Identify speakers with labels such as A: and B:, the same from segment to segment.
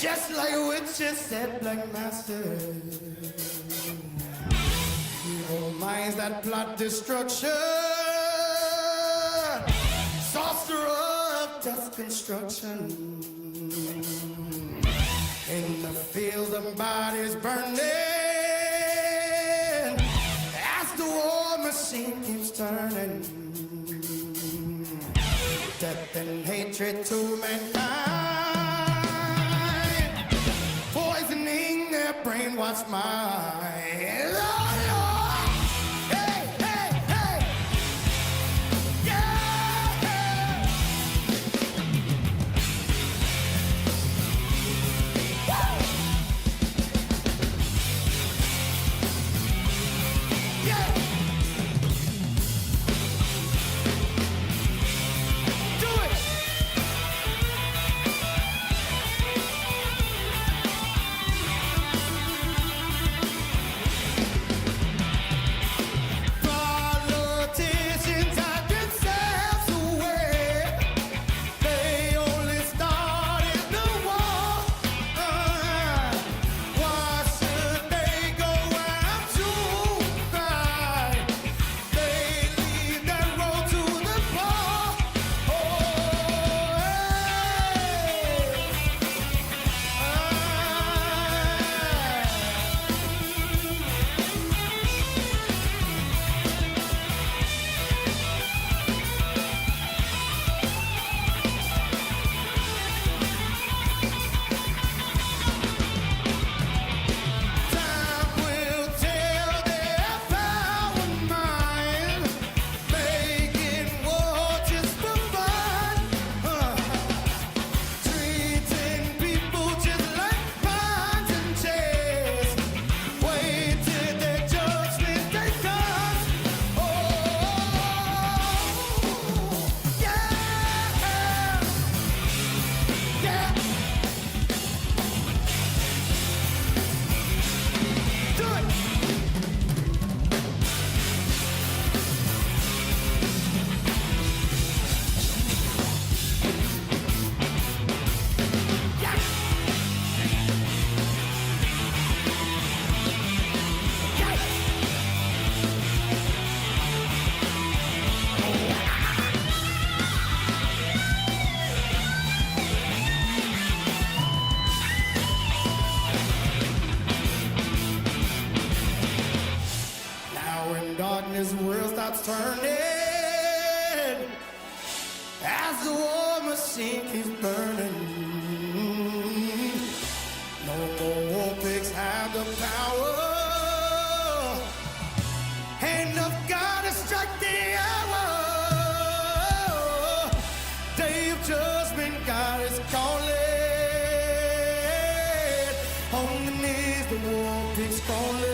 A: Just like witches said, black master. Evil minds that plot destruction. Sorcerer of death construction. In the fields of bodies burning. As the war machine keeps turning. Death and hatred to mankind, poisoning their brainwashed minds. Oh, Lord. Hey, hey, hey. Yeah. Woo. Yeah. Darkness world starts turning as the war machine keeps burning. No more war pigs have the power. Hand of God has struck the hour. Day of judgment, God is calling. On the knees, the war pigs calling.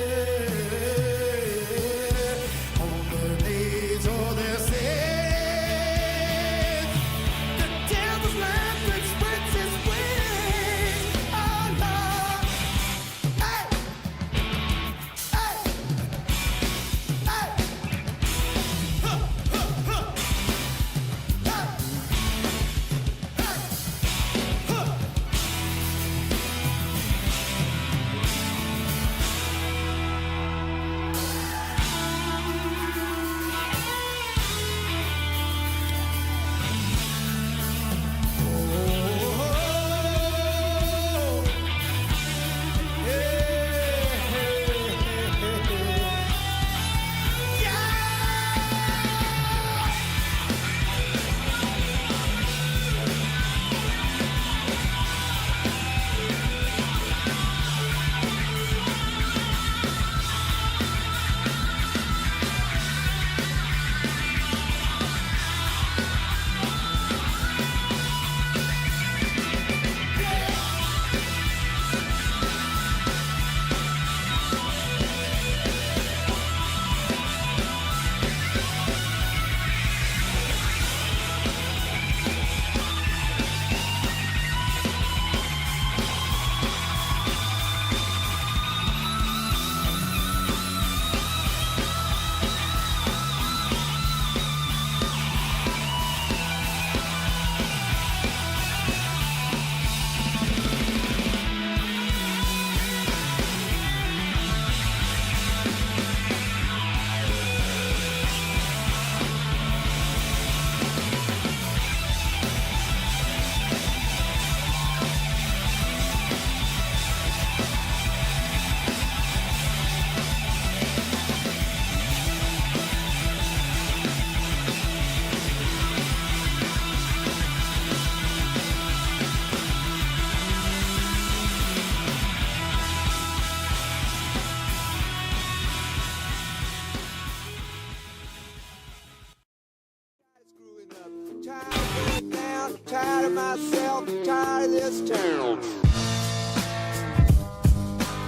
A: talk tie this town.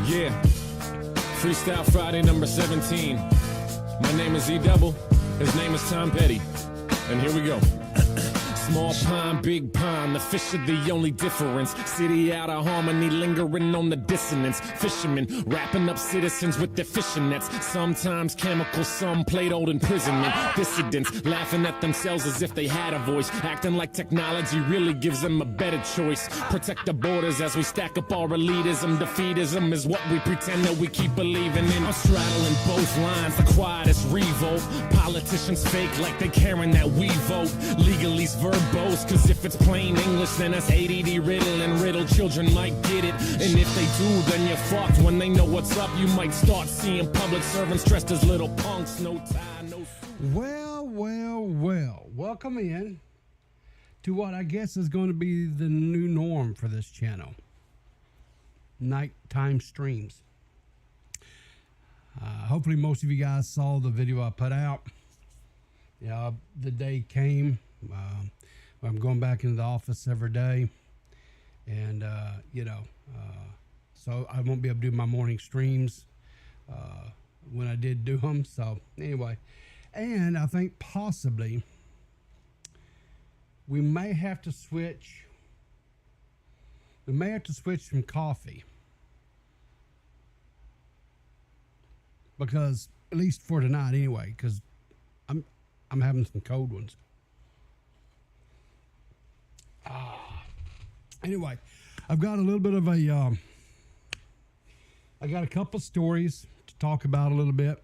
B: Yeah, Freestyle Friday number 17. My name is E-Double, his name is Tom Petty, and here we go. Small pond, big pond, the fish are the only difference. City out of harmony, lingering on the dissonance. Fishermen wrapping up citizens with their fishing nets. Sometimes chemical, some played old imprisonment. Dissidents laughing at themselves as if they had a voice. Acting like technology really gives them a better choice. Protect the borders as we stack up our elitism. Defeatism is what we pretend that we keep believing in. I'm straddling both lines, the quietest revolt. Politicians fake like they caring that we vote. Legalese verbose, cause if it's plain English, then that's ADD riddle, and riddle children might get it. And if they do, then you're fucked. When they know what's up, you might start seeing public servants dressed as little punks. No tie, no suit.
C: Well, welcome in to what I guess is going to be the new norm for this channel. Nighttime streams. Hopefully most of you guys saw the video I put out. Yeah, the day came. I'm going back into the office every day, and so I won't be able to do my morning streams when I did do them. So anyway, and I think possibly we may have to switch. We may have to switch from coffee, because at least for tonight anyway, because I'm having some cold ones. Anyway, I've got a little bit of a I got a couple stories to talk about a little bit.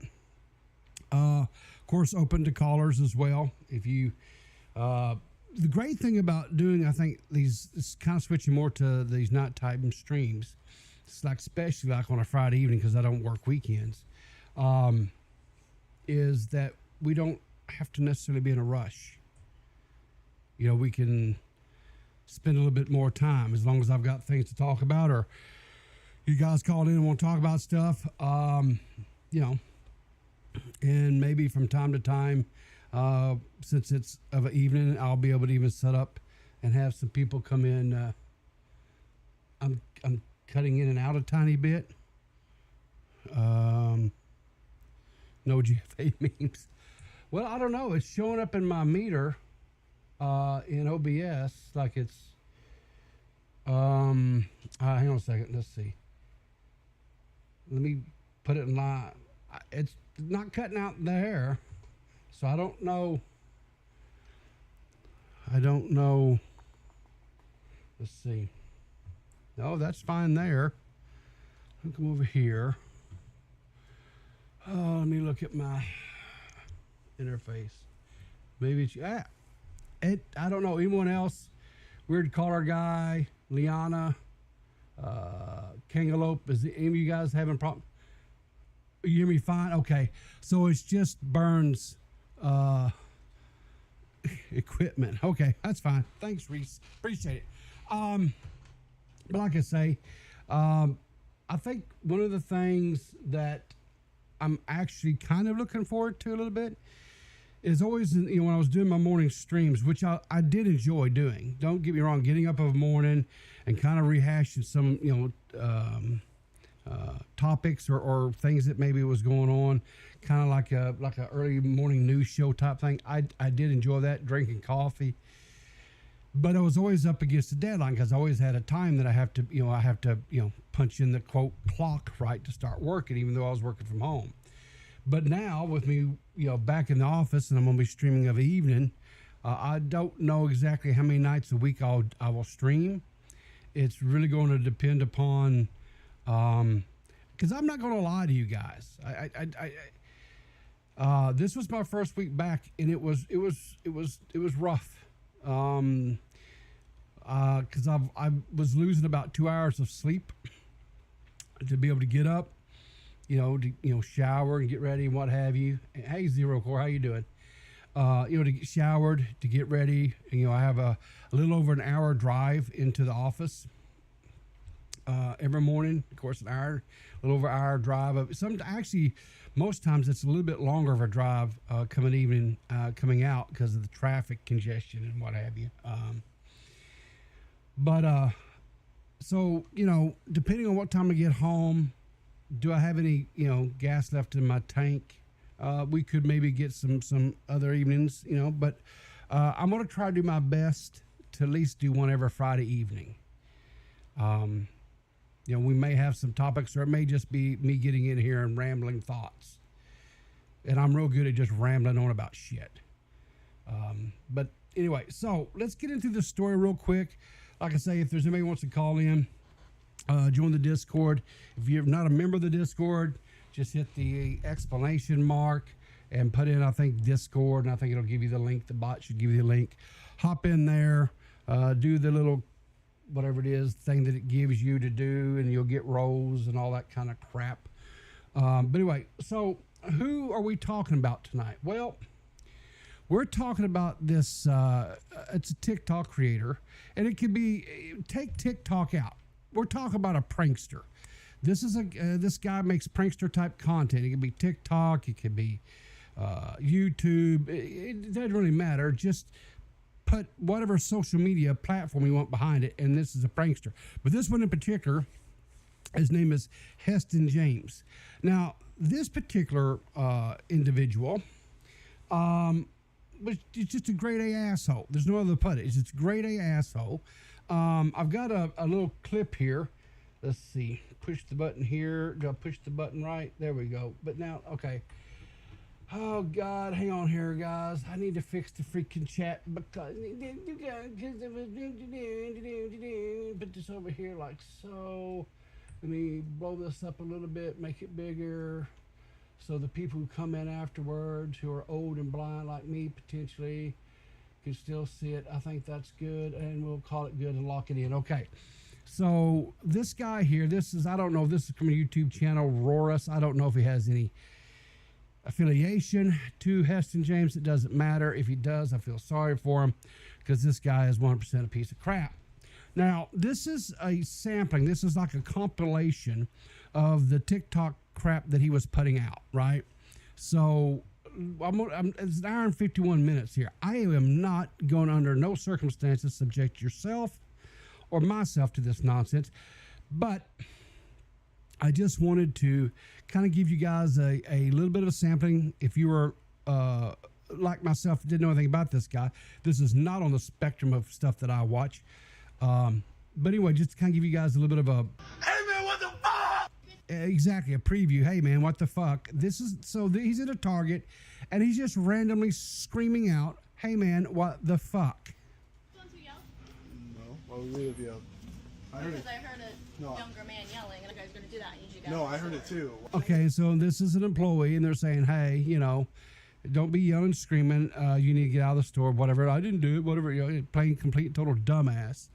C: Of course, open to callers as well. If you the great thing about doing, I think, these is kind of switching more to these nighttime streams. It's like, especially like on a Friday evening, because I don't work weekends, is that we don't have to necessarily be in a rush. You know, we can spend a little bit more time, as long as I've got things to talk about, or you guys call in and want to talk about stuff, you know, and maybe from time to time, since it's of an evening, I'll be able to even set up and have some people come in. I'm cutting in and out a tiny bit. No GFA memes. Well, I don't know. It's showing up in my meter in OBS like it's hang on a second, let's see, let me put it in line. It's not cutting out there, so I don't know, let's see. No, that's fine there. I'll come over here. Oh, let me look at my interface. Maybe it's I don't know. Anyone else? Weird Caller Guy, Liana, Kangaloope. Is any of you guys having problem? You hear me fine? Okay. So it's just Burns equipment. Okay, that's fine. Thanks, Reese. Appreciate it. But like I say, I think one of the things that I'm actually kind of looking forward to a little bit is always, you know, when I was doing my morning streams, which I did enjoy doing. Don't get me wrong, getting up of a morning and kind of rehashing some, you know, topics or things that maybe was going on, kind of like a early morning news show type thing. I did enjoy that, drinking coffee. But I was always up against the deadline, because I always had a time that I have to punch in the quote clock right to start working, even though I was working from home. But now with me, you know, back in the office, and I'm going to be streaming of the evening, I don't know exactly how many nights a week I will stream. It's really going to depend upon, because I'm not going to lie to you guys. This was my first week back, and it was rough. Because I was losing about 2 hours of sleep to be able to get up, to shower and get ready and what have you. Hey, Zero Core, how you doing? To get showered, to get ready. I have a little over an hour drive into the office every morning. Of course, a little over an hour drive. Most times it's a little bit longer of a drive coming out because of the traffic congestion and what have you. But so depending on what time I get home, do I have any gas left in my tank? We could maybe get some other evenings, but I'm gonna try to do my best to at least do one every Friday evening. We may have some topics, or it may just be me getting in here and rambling thoughts. And I'm real good at just rambling on about shit. But anyway, so let's get into the story real quick. Like I say, if there's anybody who wants to call in, join the Discord. If you're not a member of the Discord, just hit the exclamation mark and put in, I think, Discord, and I think it'll give you the link. The bot should give you the link. Hop in there, do the little whatever it is thing that it gives you to do, and you'll get roles and all that kind of crap. But anyway, so who are we talking about tonight? Well, we're talking about this. It's a TikTok creator, and it could be, take TikTok out. We're talking about a prankster. This is this guy makes prankster type content. It could be TikTok, it could be YouTube. It doesn't really matter. Just put whatever social media platform you want behind it, and this is a prankster. But this one in particular, his name is Heston James. Now, this particular individual was just a grade A asshole. There's no other way to put it. It's just a grade A asshole. I've got a little clip here. Let's see. Push the button here. Do I push the button right? There we go. But now, okay. Oh, God. Hang on here, guys. I need to fix the freaking chat because put this over here like so. Let me blow this up a little bit, make it bigger, so the people who come in afterwards, who are old and blind like me potentially, can still see it. I think that's good, and we'll call it good and lock it in. Okay. So this guy here, I don't know if this is from a YouTube channel, Rorus. I don't know if he has any affiliation to Heston James. It doesn't matter. If he does, I feel sorry for him, because this guy is 100% a piece of crap. Now, this is a sampling. This is like a compilation of the TikTok crap that he was putting out, right? So it's an hour and 51 minutes here. I am not going under no circumstances subject yourself or myself to this nonsense, but I just wanted to kind of give you guys a little bit of a sampling. If you were like myself, didn't know anything about this guy, this is not on the spectrum of stuff that I watch. But anyway, just to kind of give you guys a little bit of a,
A: Hey man, what the fuck?
C: Exactly, a preview. Hey man, what the fuck? This is, he's at a Target, and he's just randomly screaming out, hey man, what the fuck?
D: No, why would we have yelled?
E: I heard a younger man yelling, and a guy's going to do that. I need you guys.
D: No, I heard it too.
C: Okay, so this is an employee, and they're saying, hey, don't be yelling, screaming. You need to get out of the store, whatever. I didn't do it, whatever. Plain, complete, total dumbass.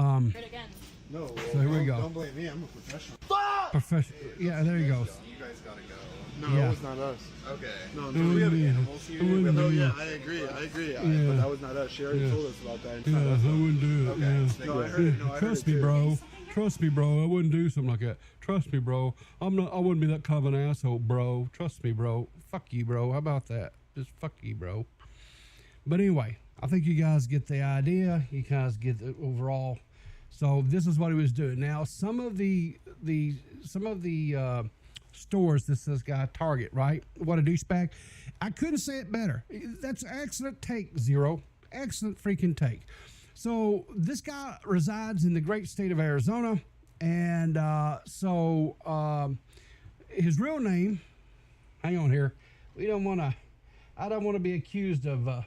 E: Heard again.
D: No,
C: So here we go.
D: Don't blame me. I'm a professional.
C: Professional. Yeah, there he goes.
F: You guys gotta go.
D: No,
C: Yeah.
D: that was not us.
F: Okay.
D: No,
C: We have
D: animals
C: here. We have
D: No,
C: here.
D: yeah, I agree.
C: Yeah.
D: But that was not us. She already
C: Yeah.
D: told us about that. It's
C: Yeah,
D: not
C: I
D: us.
C: wouldn't do it.
F: Okay.
C: Yeah.
D: No, I heard it. No, I heard
C: Trust
D: it
C: me,
D: too.
C: bro. Trust me, bro. I wouldn't do something like that. Trust me, bro. I wouldn't be that kind of an asshole, bro. Trust me, bro. Fuck you, bro. How about that? Just fuck you, bro. But anyway, I think you guys get the idea. You guys get the overall. So this is what he was doing. Now, some of the stores, this guy Target, right? What a douchebag. I couldn't say it better. That's an excellent take, Zero. Excellent freaking take. So this guy resides in the great state of Arizona, and his real name, hang on here, I don't want to be accused of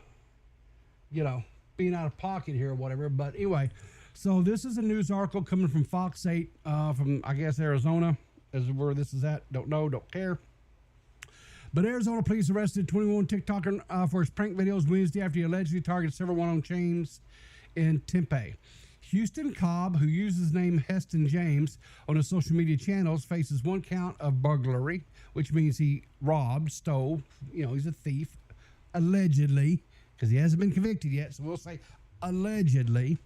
C: being out of pocket here or whatever, but anyway, so this is a news article coming from Fox 8 from, I guess, Arizona is where this is at. Don't know, don't care. But Arizona police arrested 21 TikToker for his prank videos Wednesday after he allegedly targeted several well-known chains in Tempe. Houston Cobb, who uses his name Heston James on his social media channels, faces one count of burglary, which means he robbed, stole, he's a thief, allegedly, because he hasn't been convicted yet, so we'll say allegedly.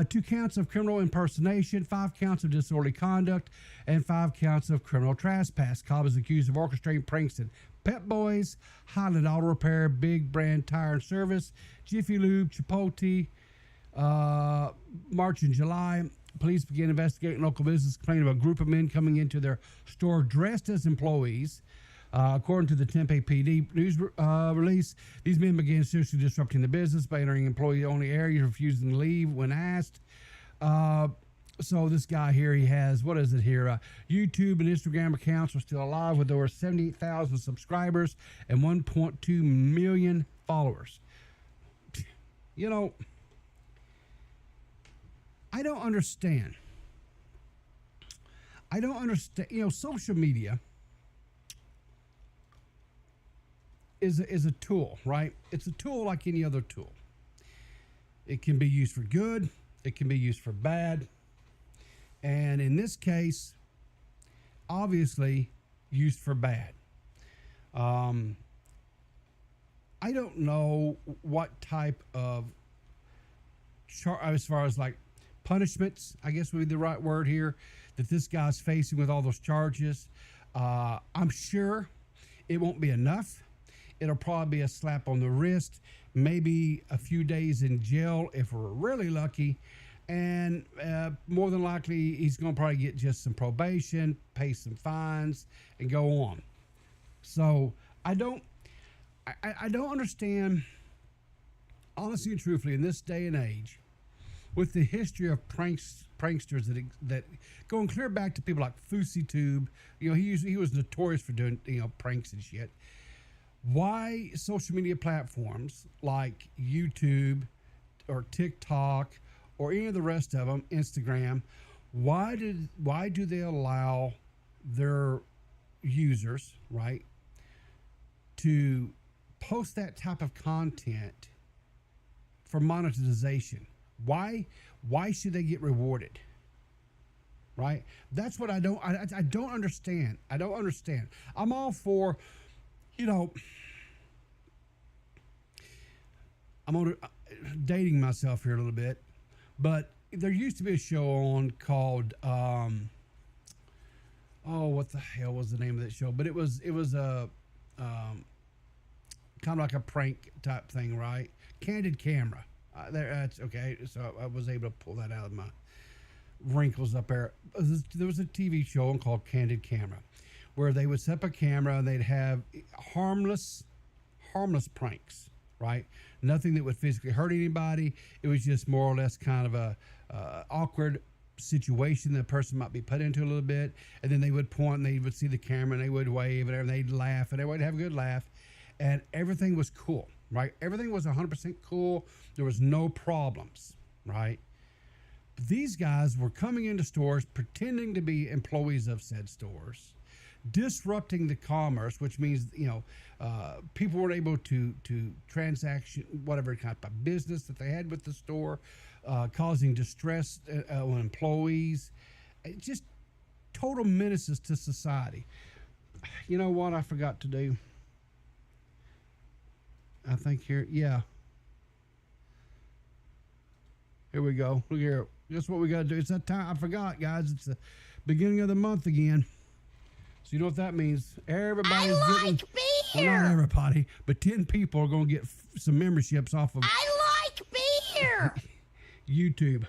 C: 2 counts of criminal impersonation, 5 counts of disorderly conduct, and 5 counts of criminal trespass. Cobb is accused of orchestrating pranks at Pep Boys, Highland Auto Repair, Big Brand Tire and Service, Jiffy Lube, Chipotle. March and July, police began investigating local business complaining of a group of men coming into their store dressed as employees. According to the Tempe PD news release, these men began seriously disrupting the business by entering employee-only areas, refusing to leave when asked. So this guy here, he has, what is it here? YouTube and Instagram accounts are still alive with over 78,000 subscribers and 1.2 million followers. You know, I don't understand. You know, social media is a tool, right? It's a tool like any other tool. It can be used for good. It can be used for bad. And in this case, obviously used for bad. I don't know what type of as far as like punishments, I guess would be the right word here, that this guy's facing with all those charges. I'm sure it won't be enough. It'll probably be a slap on the wrist, maybe a few days in jail if we're really lucky, and more than likely he's going to probably get just some probation, pay some fines, and go on. So I don't understand, honestly and truthfully, in this day and age, with the history of pranksters that going clear back to people like FouseyTube, you know, he was notorious for doing, you know, pranks and shit. Why social media platforms like YouTube or TikTok or any of the rest of them, Instagram, why do they allow their users, right, to post that type of content for monetization? Why should they get rewarded? Right? That's what I don't understand. I don't understand. I'm all for, you know, I'm dating myself here a little bit, but there used to be a show on called what the hell was the name of that show? But it was a kind of like a prank type thing, right? Candid Camera. That's okay. So I was able to pull that out of my wrinkles up there. There was a TV show called Candid Camera, where they would set up a camera and they'd have harmless pranks, right? Nothing that would physically hurt anybody. It was just more or less kind of a awkward situation that a person might be put into a little bit, and then they would point and they would see the camera and they would wave and they'd laugh and everybody would have a good laugh, and everything was cool, right? Everything was 100% cool. There was no problems, right? But these guys were coming into stores pretending to be employees of said stores, disrupting the commerce, which means, you know, people were able to transaction whatever kind of business that they had with the store, causing distress on employees. Just total menaces to society. You know what I forgot to do? I think here, yeah. Here we go. Look here. Guess what we got to do? It's that time. I forgot, guys. It's the beginning of the month again. So you know what that means? Everybody's getting... Well, not everybody, but 10 people are going to get some memberships off of...
F: I like beer!
C: YouTube.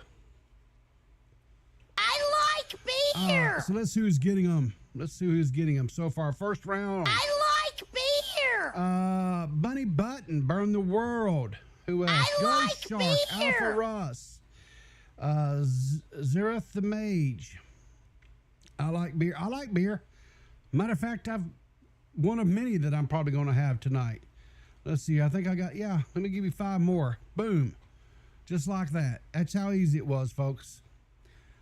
F: I like beer!
C: So let's see who's getting them. So far, first round.
F: I like beer!
C: Bunny Button, Burn the World. Who else? Ghost Shark, Alpha Russ. Zereth the Mage. I like beer. Matter of fact, I've one of many that I'm probably going to have tonight. Let's see. I think I got, let me give you 5 more. Boom. Just like that. That's how easy it was, folks.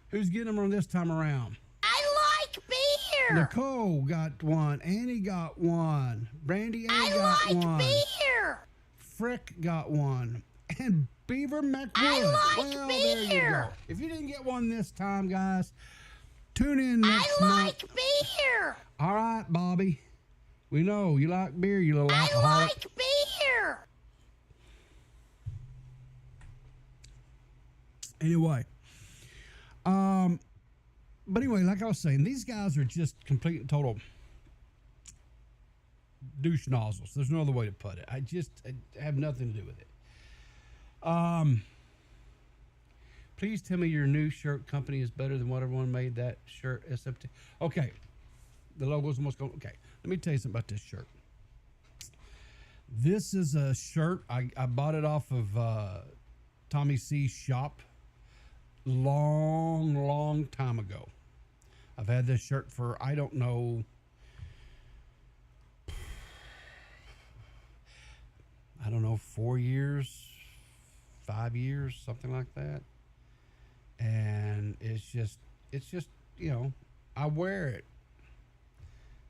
C: Who's getting them on this time around?
F: I like beer.
C: Nicole got one. Annie got one. Brandy A got one.
F: I like beer.
C: Frick got one. And Beaver McWood.
F: I like
C: well,
F: beer.
C: There you go. If you didn't get one this time, guys, tune in next month.
F: I like beer.
C: All right, Bobby. We know you like beer, you little alcoholic.
F: I like beer.
C: Anyway, but anyway, like I was saying, these guys are just complete and total douche nozzles. There's no other way to put it. I have nothing to do with it. Please tell me your new shirt company is better than what everyone made that shirt. SFT. Okay, the logo's almost going. Okay, let me tell you something about this shirt. This is a shirt I bought it off of Tommy C's shop long time ago. I've had this shirt for I don't know. I don't know, 4 years, 5 years, something like that. And it's just, I wear it.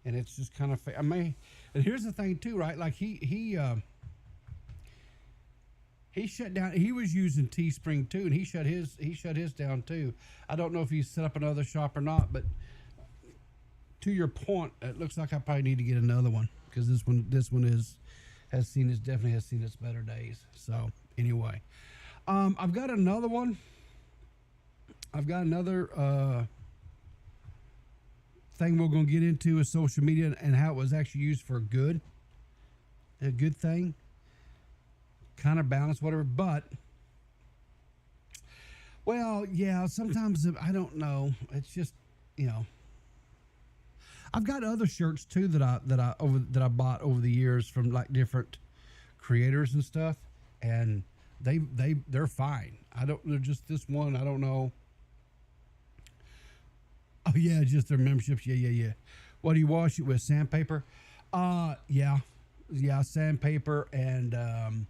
C: And it's just kind of, and here's the thing too, right? Like he shut down, he was using Teespring too, and he shut his down too. I don't know if he set up another shop or not, but to your point, it looks like I probably need to get another one because this one definitely has seen its better days. So anyway, I've got another one. I've got another thing we're going to get into is social media and how it was actually used for a good thing, kind of balance, whatever. But well, yeah, sometimes I don't know. It's just, I've got other shirts too that I bought over the years from like different creators and stuff, and they're fine. They're just this one. I don't know. Oh yeah, just their memberships. Yeah. What do you wash it with? Sandpaper? Yeah, sandpaper and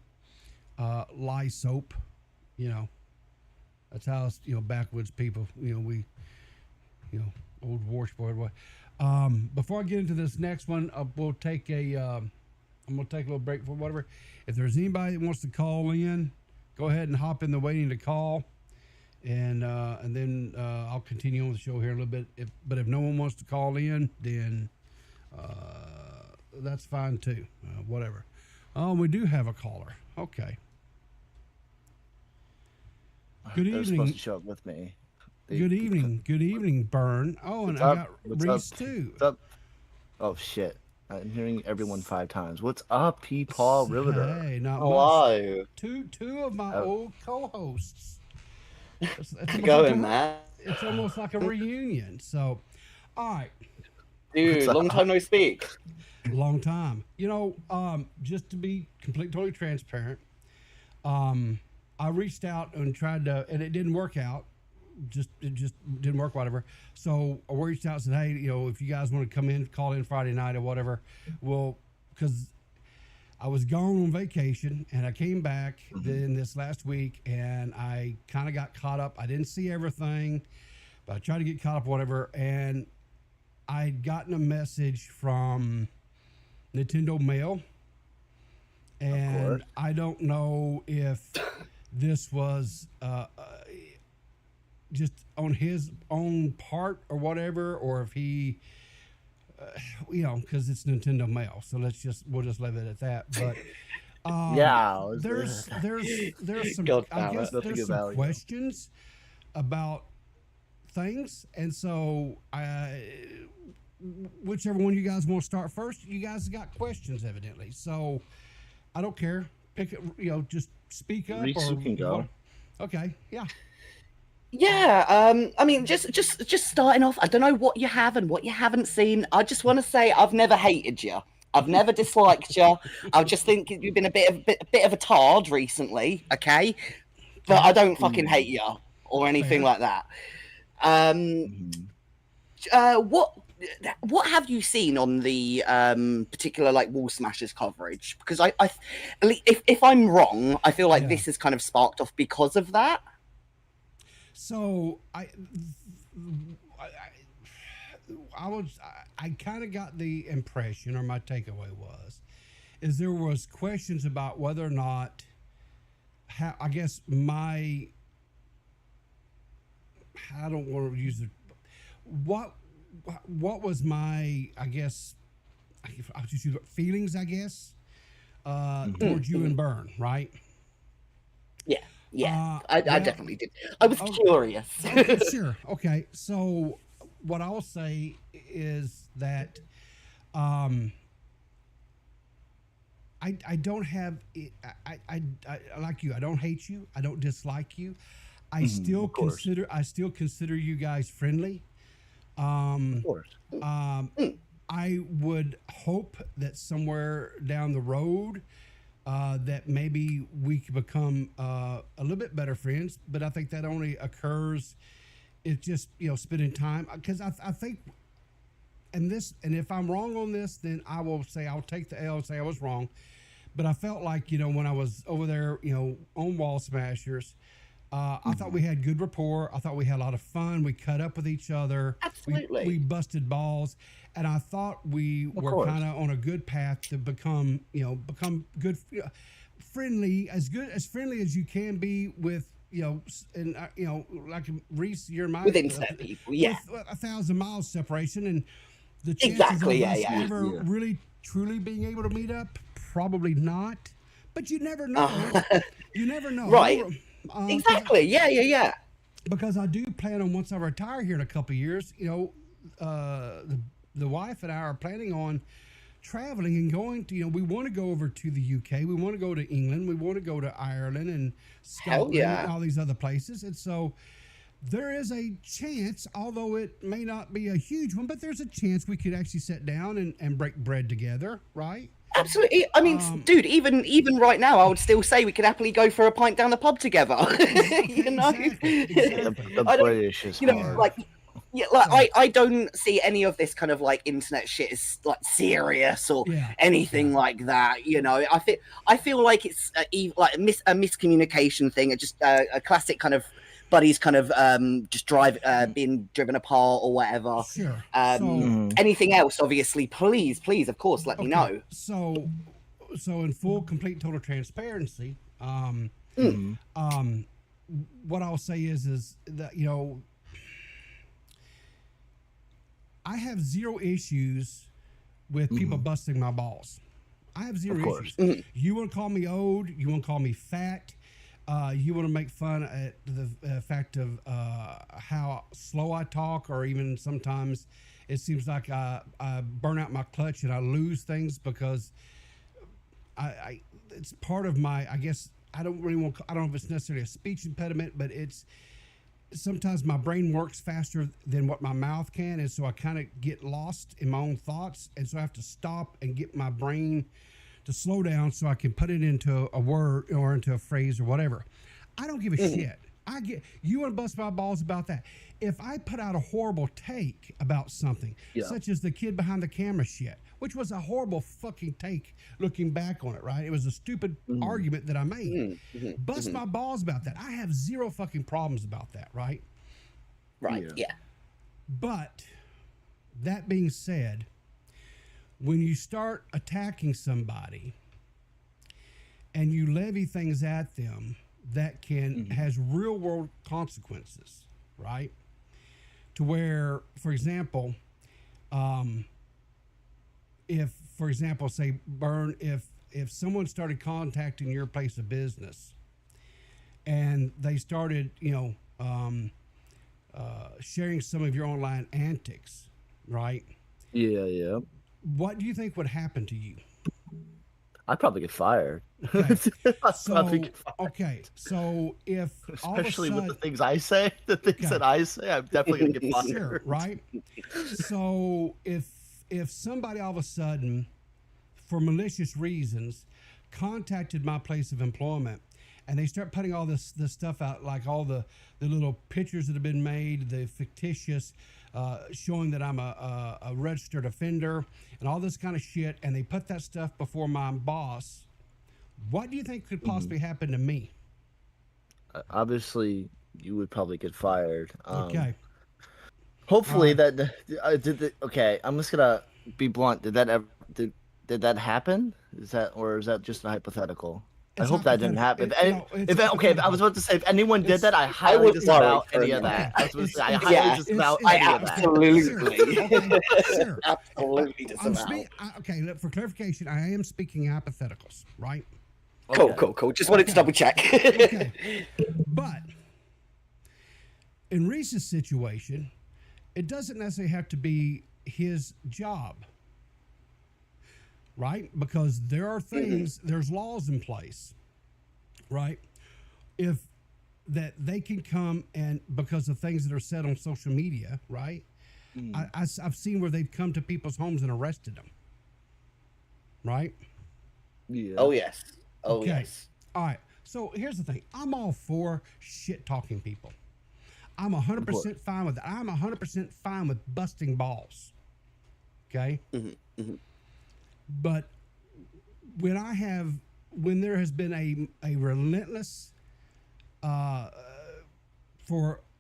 C: lye soap. That's how us, backwoods people. We, old washboard. What? Before I get into this next one, we'll take I'm gonna take a little break for whatever. If there's anybody that wants to call in, go ahead and hop in the waiting to call, and then I'll continue on with the show here a little bit. But if no one wants to call in, then that's fine too. Whatever. Oh, we do have a caller. Okay. Good
G: They're supposed
C: evening.
G: to show up with me.
C: Good evening, Burn. Oh, and I got Reese too.
G: What's up? Oh shit! I'm hearing everyone 5 times. What's up, Paul Riverter?
C: Hey, not
H: Hello.
C: two of my old co-hosts. It's
H: Going, man.
C: It's almost like a reunion. So, all right,
H: Dude, long time no speak.
C: long time. Just to be totally transparent, I reached out and tried to, and it didn't work out. It just didn't work, whatever. So I reached out and said, hey, if you guys want to come in, call in Friday night or whatever. Well, because I was gone on vacation and I came back then this last week and I kind of got caught up. I didn't see everything, but I tried to get caught up, whatever. And I'd gotten a message from Nintendo Mail. And I don't know if this was just on his own part or whatever, or if he, because it's Nintendo Mail, so we'll just leave it at that. But
G: Yeah.
C: there's some,
H: God
C: I
H: damn
C: guess
H: it.
C: there's some questions about things, and so whichever one you guys want to start first, you guys got questions evidently. So I don't care. Pick it. Just speak up.
G: Reese, you can go.
C: Okay. Yeah.
H: Yeah, I mean, just starting off, I don't know what you have and what you haven't seen. I just want to say I've never hated you. I've never disliked you. I just think you've been a bit of a tard recently, okay? But I don't fucking hate you or anything like that. What have you seen on the particular like Wall Smashers coverage? Because if I'm wrong, I feel like this has kind of sparked off because of that.
C: So I kind of got the impression, or my takeaway is there was questions about whether or not, I guess I don't want to use the, what was my, I guess, I'll just use feelings, I guess, towards you and Burn, right?
H: Yeah. I definitely did. I was curious.
C: Okay, sure. Okay. So what I'll say is that I don't have I like you. I don't hate you. I don't dislike you. I still consider you guys friendly.
G: Of course.
C: I would hope that somewhere down the road that maybe we could become a little bit better friends, but I think that only occurs if just spending time, because I think and if I'm wrong on this, then I will say I'll take the L and say I was wrong. But I felt like when I was over there on Wall Smashers, I thought we had good rapport. I thought we had a lot of fun. We cut up with each other.
H: Absolutely.
C: We busted balls, and I thought we were kind of on a good path to become good, friendly as friendly as you can be with like Reese, you're my
H: with internet people, yeah,
C: with 1,000 miles separation, and the chances
H: exactly,
C: of us ever really truly being able to meet up, probably not. But you never know. You never know,
H: right? Exactly. Yeah.
C: Because I do plan on, once I retire here in a couple of years, the wife and I are planning on traveling and going to, we want to go over to the UK. We want to go to England. We want to go to Ireland and Scotland and all these other places. And so there is a chance, although it may not be a huge one, but there's a chance we could actually sit down and break bread together, right?
H: Absolutely. I mean, dude, even right now, I would still say we could happily go for a pint down the pub together.
C: Exactly.
G: The British is hard.
H: I don't see any of this kind of like internet shit is like serious or anything like that. I feel like it's a miscommunication thing, just a classic kind of buddies kind of just being driven apart or whatever.
C: Sure.
H: Anything else, obviously, please, of course, let me know.
C: So in full, complete, total transparency, what I'll say is that I have zero issues with people busting my balls. I have zero issues. You want to call me old? You want to call me fat? You want to make fun at the fact of how slow I talk, or even sometimes it seems like I burn out my clutch and I lose things because it's part of my, I guess, I don't know if it's necessarily a speech impediment, but it's sometimes my brain works faster than what my mouth can. And so I kind of get lost in my own thoughts. And so I have to stop and get my brain to slow down so I can put it into a word or into a phrase or whatever. I don't give a shit. You want to bust my balls about that. If I put out a horrible take about something, such as the kid behind the camera shit, which was a horrible fucking take looking back on it, right? It was a stupid argument that I made. Bust my balls about that. I have zero fucking problems about that, right?
H: Right, yeah.
C: But that being said, when you start attacking somebody and you levy things at them that has real world consequences, right? To where, for example, if someone started contacting your place of business and they started, sharing some of your online antics, right?
G: Yeah.
C: What do you think would happen to you?
G: I'd probably get fired.
C: Okay.
G: So
C: if
G: especially
C: all of a sudden,
G: with the things I say, that I say, I'm definitely gonna get fired.
C: Sure, right? So if somebody all of a sudden, for malicious reasons, contacted my place of employment, and they start putting all this stuff out, like all the little pictures that have been made, the fictitious, showing that I'm a registered offender and all this kind of shit, and they put that stuff before my boss, what do you think could possibly happen to me?
G: Obviously, you would probably get fired.
C: Okay.
G: Hopefully okay, I'm just gonna be blunt. Did that happen? Is that just a hypothetical? I hope that didn't happen. If I was about to say, if anyone did that, I highly disavow any of that. I was going to say, I highly disavow any of that.
H: Sure. Absolutely disavow.
C: Okay, for clarification, I am speaking hypotheticals, right?
H: Cool. Just wanted to double check.
C: Okay. But in Reese's situation, it doesn't necessarily have to be his job, right? Because there are things, there's laws in place, right? If that they can come and because of things that are said on social media, right? I've seen where they've come to people's homes and arrested them, right?
G: Yeah.
H: Oh yes.
C: Okay.
H: Yes.
C: All right. So here's the thing. I'm all for shit talking people. I'm 100% fine with that. I'm 100% fine with busting balls. Okay. But when there has been a relentless, for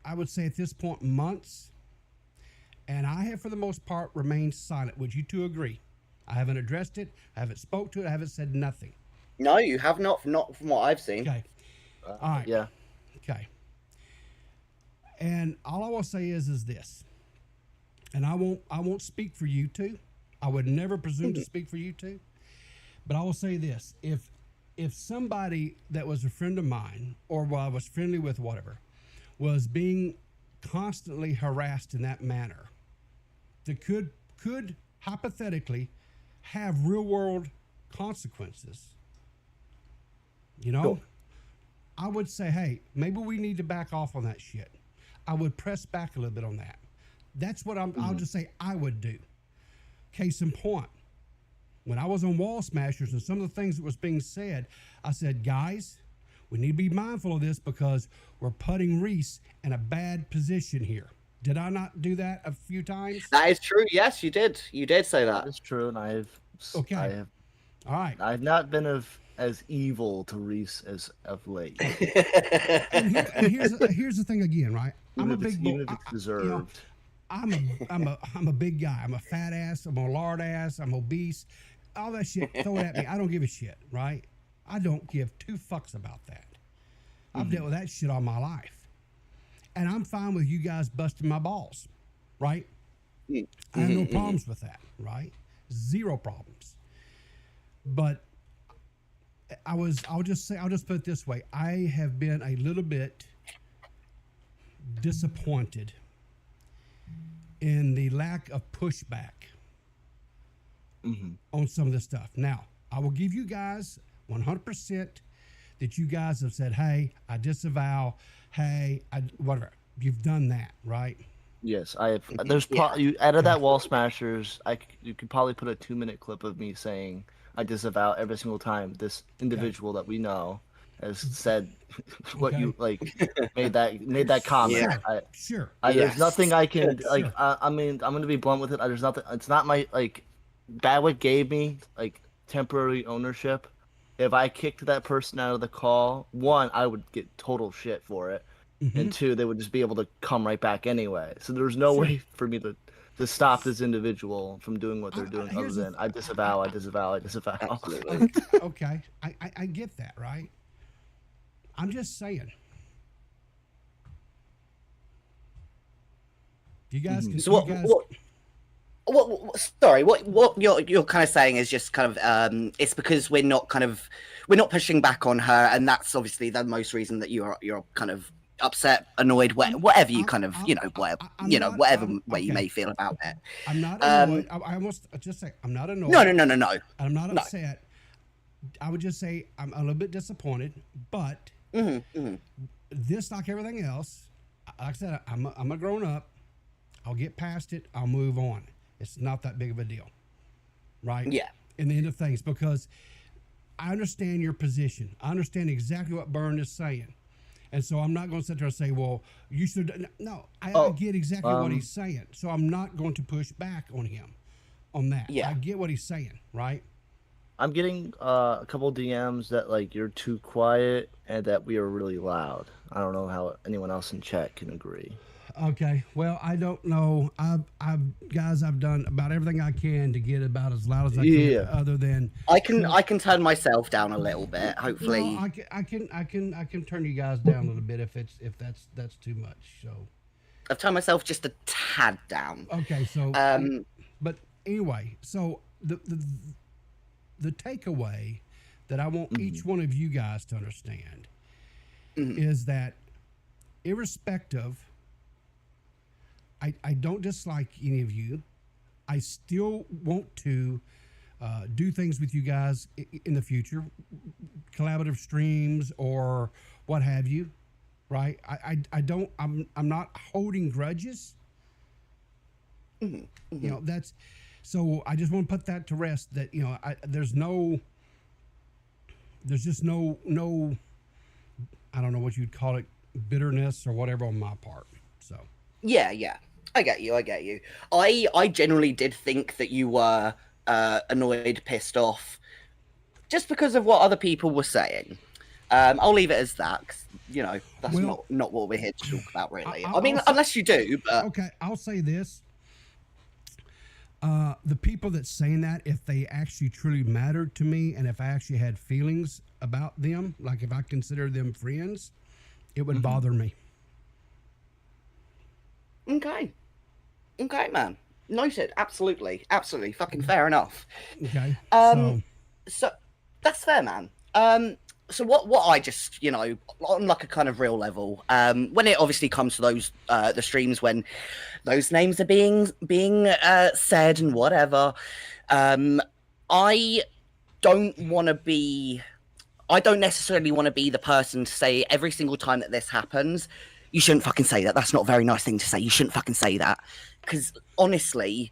C: I would say at this point months, and I have for the most part remained silent. Would you two agree? I haven't addressed it. I haven't spoke to it. I haven't said nothing.
H: No, you have not from what I've seen.
C: Okay. All right.
G: Yeah.
C: Okay. And all I will say is this, and I won't speak for you two. I would never presume to speak for you two, but I will say this: if somebody that was a friend of mine or I was friendly with, whatever, was being constantly harassed in that manner, that could hypothetically have real world consequences, you know, I would say, hey, maybe we need to back off on that shit. I would press back a little bit on that. That's what I'll just say I would do. Case in point, when I was on Wall Smashers and some of the things that was being said, I said, guys, we need to be mindful of this because we're putting Reese in a bad position here. Did I not do that a few times?
H: That is true. Yes, you did. You did say that.
G: That's true, and I have.
C: All right.
G: I've not been as evil to Reese as of late.
C: And here's the thing again, right? I'm a big boy.
G: Even if it's deserved.
C: I'm a big guy. I'm a fat ass. I'm a lard ass. I'm obese. All that shit, throw it at me. I don't give a shit, right? I don't give two fucks about that. I've dealt with that shit all my life. And I'm fine with you guys busting my balls, right? I have no problems with that, right? Zero problems. But I'll just put it this way. I have been a little bit disappointed in the lack of pushback on some of this stuff. Now, I will give you guys 100% that you guys have said, hey, I disavow, hey, whatever. You've done that, right?
G: Yes, I have. There's you out of that Wall Smashers, you could probably put a 2-minute clip of me saying I disavow every single time this individual that we know has said what you made that comment.
C: Sure.
G: There's nothing I can I mean, I'm gonna be blunt with it. There's nothing. It's not my that what gave me temporary ownership. If I kicked that person out of the call, one, I would get total shit for it, and two, they would just be able to come right back anyway. So there's no way for me to stop this individual from doing what they're doing other than I disavow.
C: Okay, I get that, right? I'm just saying. You guys can.
H: So sorry, what you're kind of saying is just kind of it's because we're not pushing back on her, and that's obviously the most reason that you're kind of upset, annoyed, whatever you kind of whatever way you may feel about it.
C: I'm not annoyed. I almost just say I'm not annoyed.
H: No.
C: I'm not upset. I would just say I'm a little bit disappointed, but this, like everything else, like I said, I'm a grown up. I'll get past it. I'll move on. It's not that big of a deal, right?
H: Yeah.
C: In the end of things, because I understand your position. I understand exactly what Byrne is saying. And so I'm not going to sit there and say, well, you should. No, I get exactly what he's saying. So I'm not going to push back on him on that.
H: Yeah.
C: I get what he's saying, right?
G: I'm getting a couple DMs that you're too quiet and that we are really loud. I don't know how anyone else in chat can agree.
C: Okay, well, I don't know. I've done about everything I can to get about as loud as I can. Other than
H: I can turn myself down a little bit. Hopefully,
C: no, I can turn you guys down a little bit if that's too much. So
H: I've turned myself just a tad down.
C: Okay, so but anyway, so the takeaway that I want each one of you guys to understand is that irrespective, I don't dislike any of you. I still want to do things with you guys in the future, collaborative streams or what have you, right? I'm not holding grudges. You know, so I just want to put that to rest, that, you know, there's just no, I don't know what you'd call it, bitterness or whatever on my part. So
H: yeah, I get you. I generally did think that you were annoyed, pissed off, just because of what other people were saying. I'll leave it as that, 'cause, you know, that's not what we're here to talk about, really. I mean, unless you do, but...
C: Okay, I'll say this. The people that's saying that, if they actually truly mattered to me and if I actually had feelings about them, like if I consider them friends, it would bother me.
H: Okay, man. Noted. Absolutely. Fucking fair enough.
C: Okay.
H: So that's fair, man. So what I just, you know, on like a kind of real level, when it obviously comes to those the streams when those names are being said and whatever, I don't necessarily want to be the person to say every single time that this happens, you shouldn't fucking say that. That's not a very nice thing to say. You shouldn't fucking say that. Because honestly,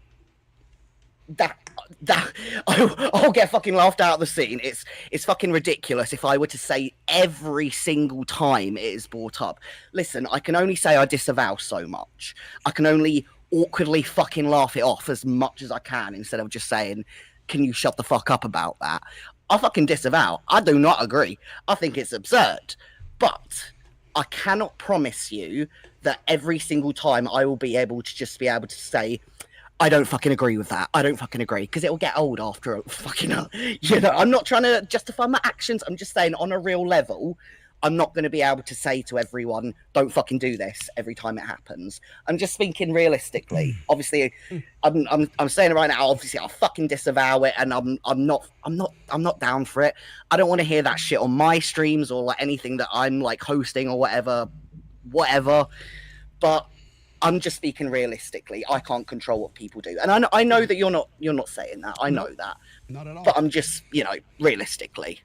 H: I'll get fucking laughed out of the scene. It's fucking ridiculous if I were to say every single time it is brought up. Listen, I can only say I disavow so much. I can only awkwardly fucking laugh it off as much as I can instead of just saying, can you shut the fuck up about that? I fucking disavow. I do not agree. I think it's absurd. But I cannot promise you that every single time I will be able to say, I don't fucking agree with that. I don't fucking agree, because it will get old after a fucking, you know, I'm not trying to justify my actions. I'm just saying on a real level, I'm not going to be able to say to everyone, don't fucking do this every time it happens. I'm just thinking realistically. Obviously, I'm saying it right now. Obviously, I'll fucking disavow it, and I'm not down for it. I don't want to hear that shit on my streams or like anything that I'm like hosting or whatever. But I'm just speaking realistically. I can't control what people do, and I know that you're not saying that. I know that.
C: Not at all.
H: But I'm just, you know, realistically.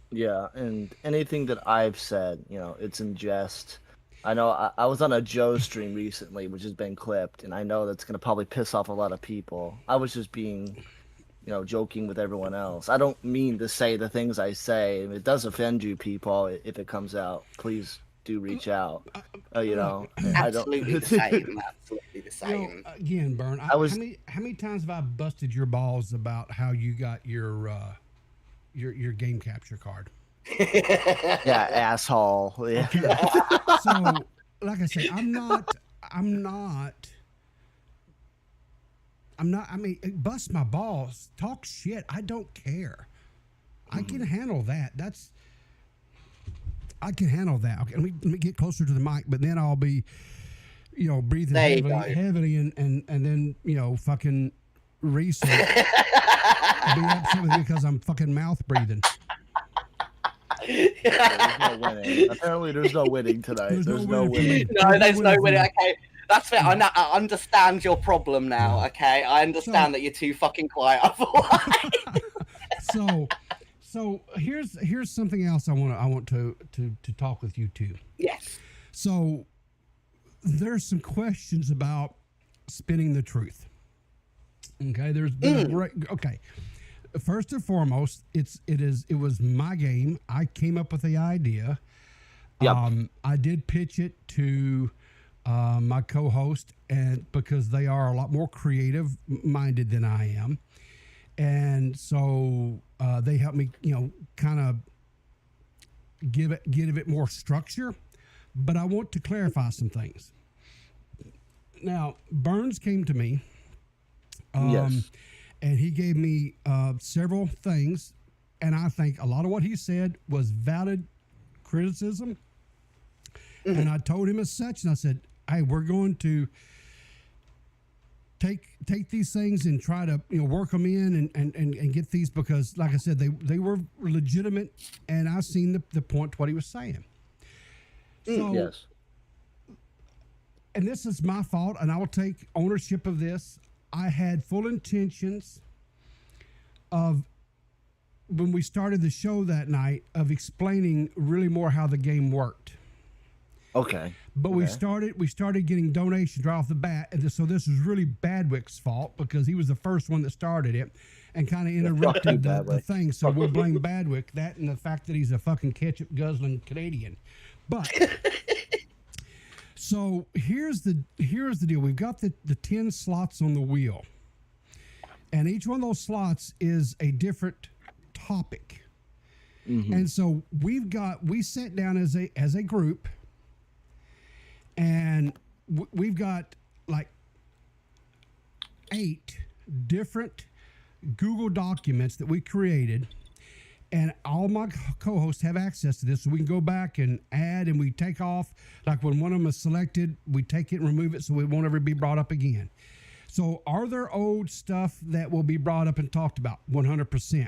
G: Yeah, and anything that I've said, you know, it's in jest. I know I was on a Joe stream recently, which has been clipped, and I know that's going to probably piss off a lot of people. I was just being, you know, joking with everyone else. I don't mean to say the things I say. If it does offend you people, if it comes out, please do reach out. You know,
H: Absolutely the same. Absolutely the same.
C: You know, again, Bern, how many times have I busted your balls about how you got your game capture card?
G: Yeah, asshole. Yeah.
C: Okay. So, like I say, I'm not. I mean, bust my balls, talk shit. I don't care. I can handle that. I can handle that. Okay, let me get closer to the mic, but then I'll be, you know, breathing heavily, and then, you know, fucking research. Be upset with me because I'm fucking mouth breathing.
G: There's no winning. Apparently, there's no winning tonight. There's no winning.
H: No, there's no winning. Okay, that's fair. I understand your problem now. Okay, I understand that you're too fucking quiet otherwise.
C: So here's something else I want to talk with you too.
H: Yes.
C: So there's some questions about spinning the truth. Okay, there's been okay. First and foremost, it was my game. I came up with the idea.
G: Yep.
C: I did pitch it to my co-host, and because they are a lot more creative minded than I am, and so they helped me, you know, kind of give it a bit more structure. But I want to clarify some things. Now, Burns came to me.
G: Yes.
C: And he gave me several things, and I think a lot of what he said was valid criticism. And I told him as such, and I said, hey, we're going to take these things and try to work them in and get these, because like I said, they were legitimate, and I seen the point to what he was saying. So,
G: yes.
C: And this is my fault, and I will take ownership of this. I had full intentions of, when we started the show that night, of explaining really more how the game worked.
G: Okay.
C: But we started getting donations right off the bat, and so this was really Badwick's fault, because he was the first one that started it and kind of interrupted the thing. So we'll blame Badwick, that and the fact that he's a fucking ketchup guzzling Canadian. But so here's the deal. We've got the 10 slots on the wheel, and each one of those slots is a different topic. Mm-hmm. And so we sat down as a group, and we've got like 8 different Google documents that we created, and all my co-hosts have access to this, so we can go back and add, and we take off, like when one of them is selected, we take it and remove it so it won't ever be brought up again. So are there old stuff that will be brought up and talked about? 100%.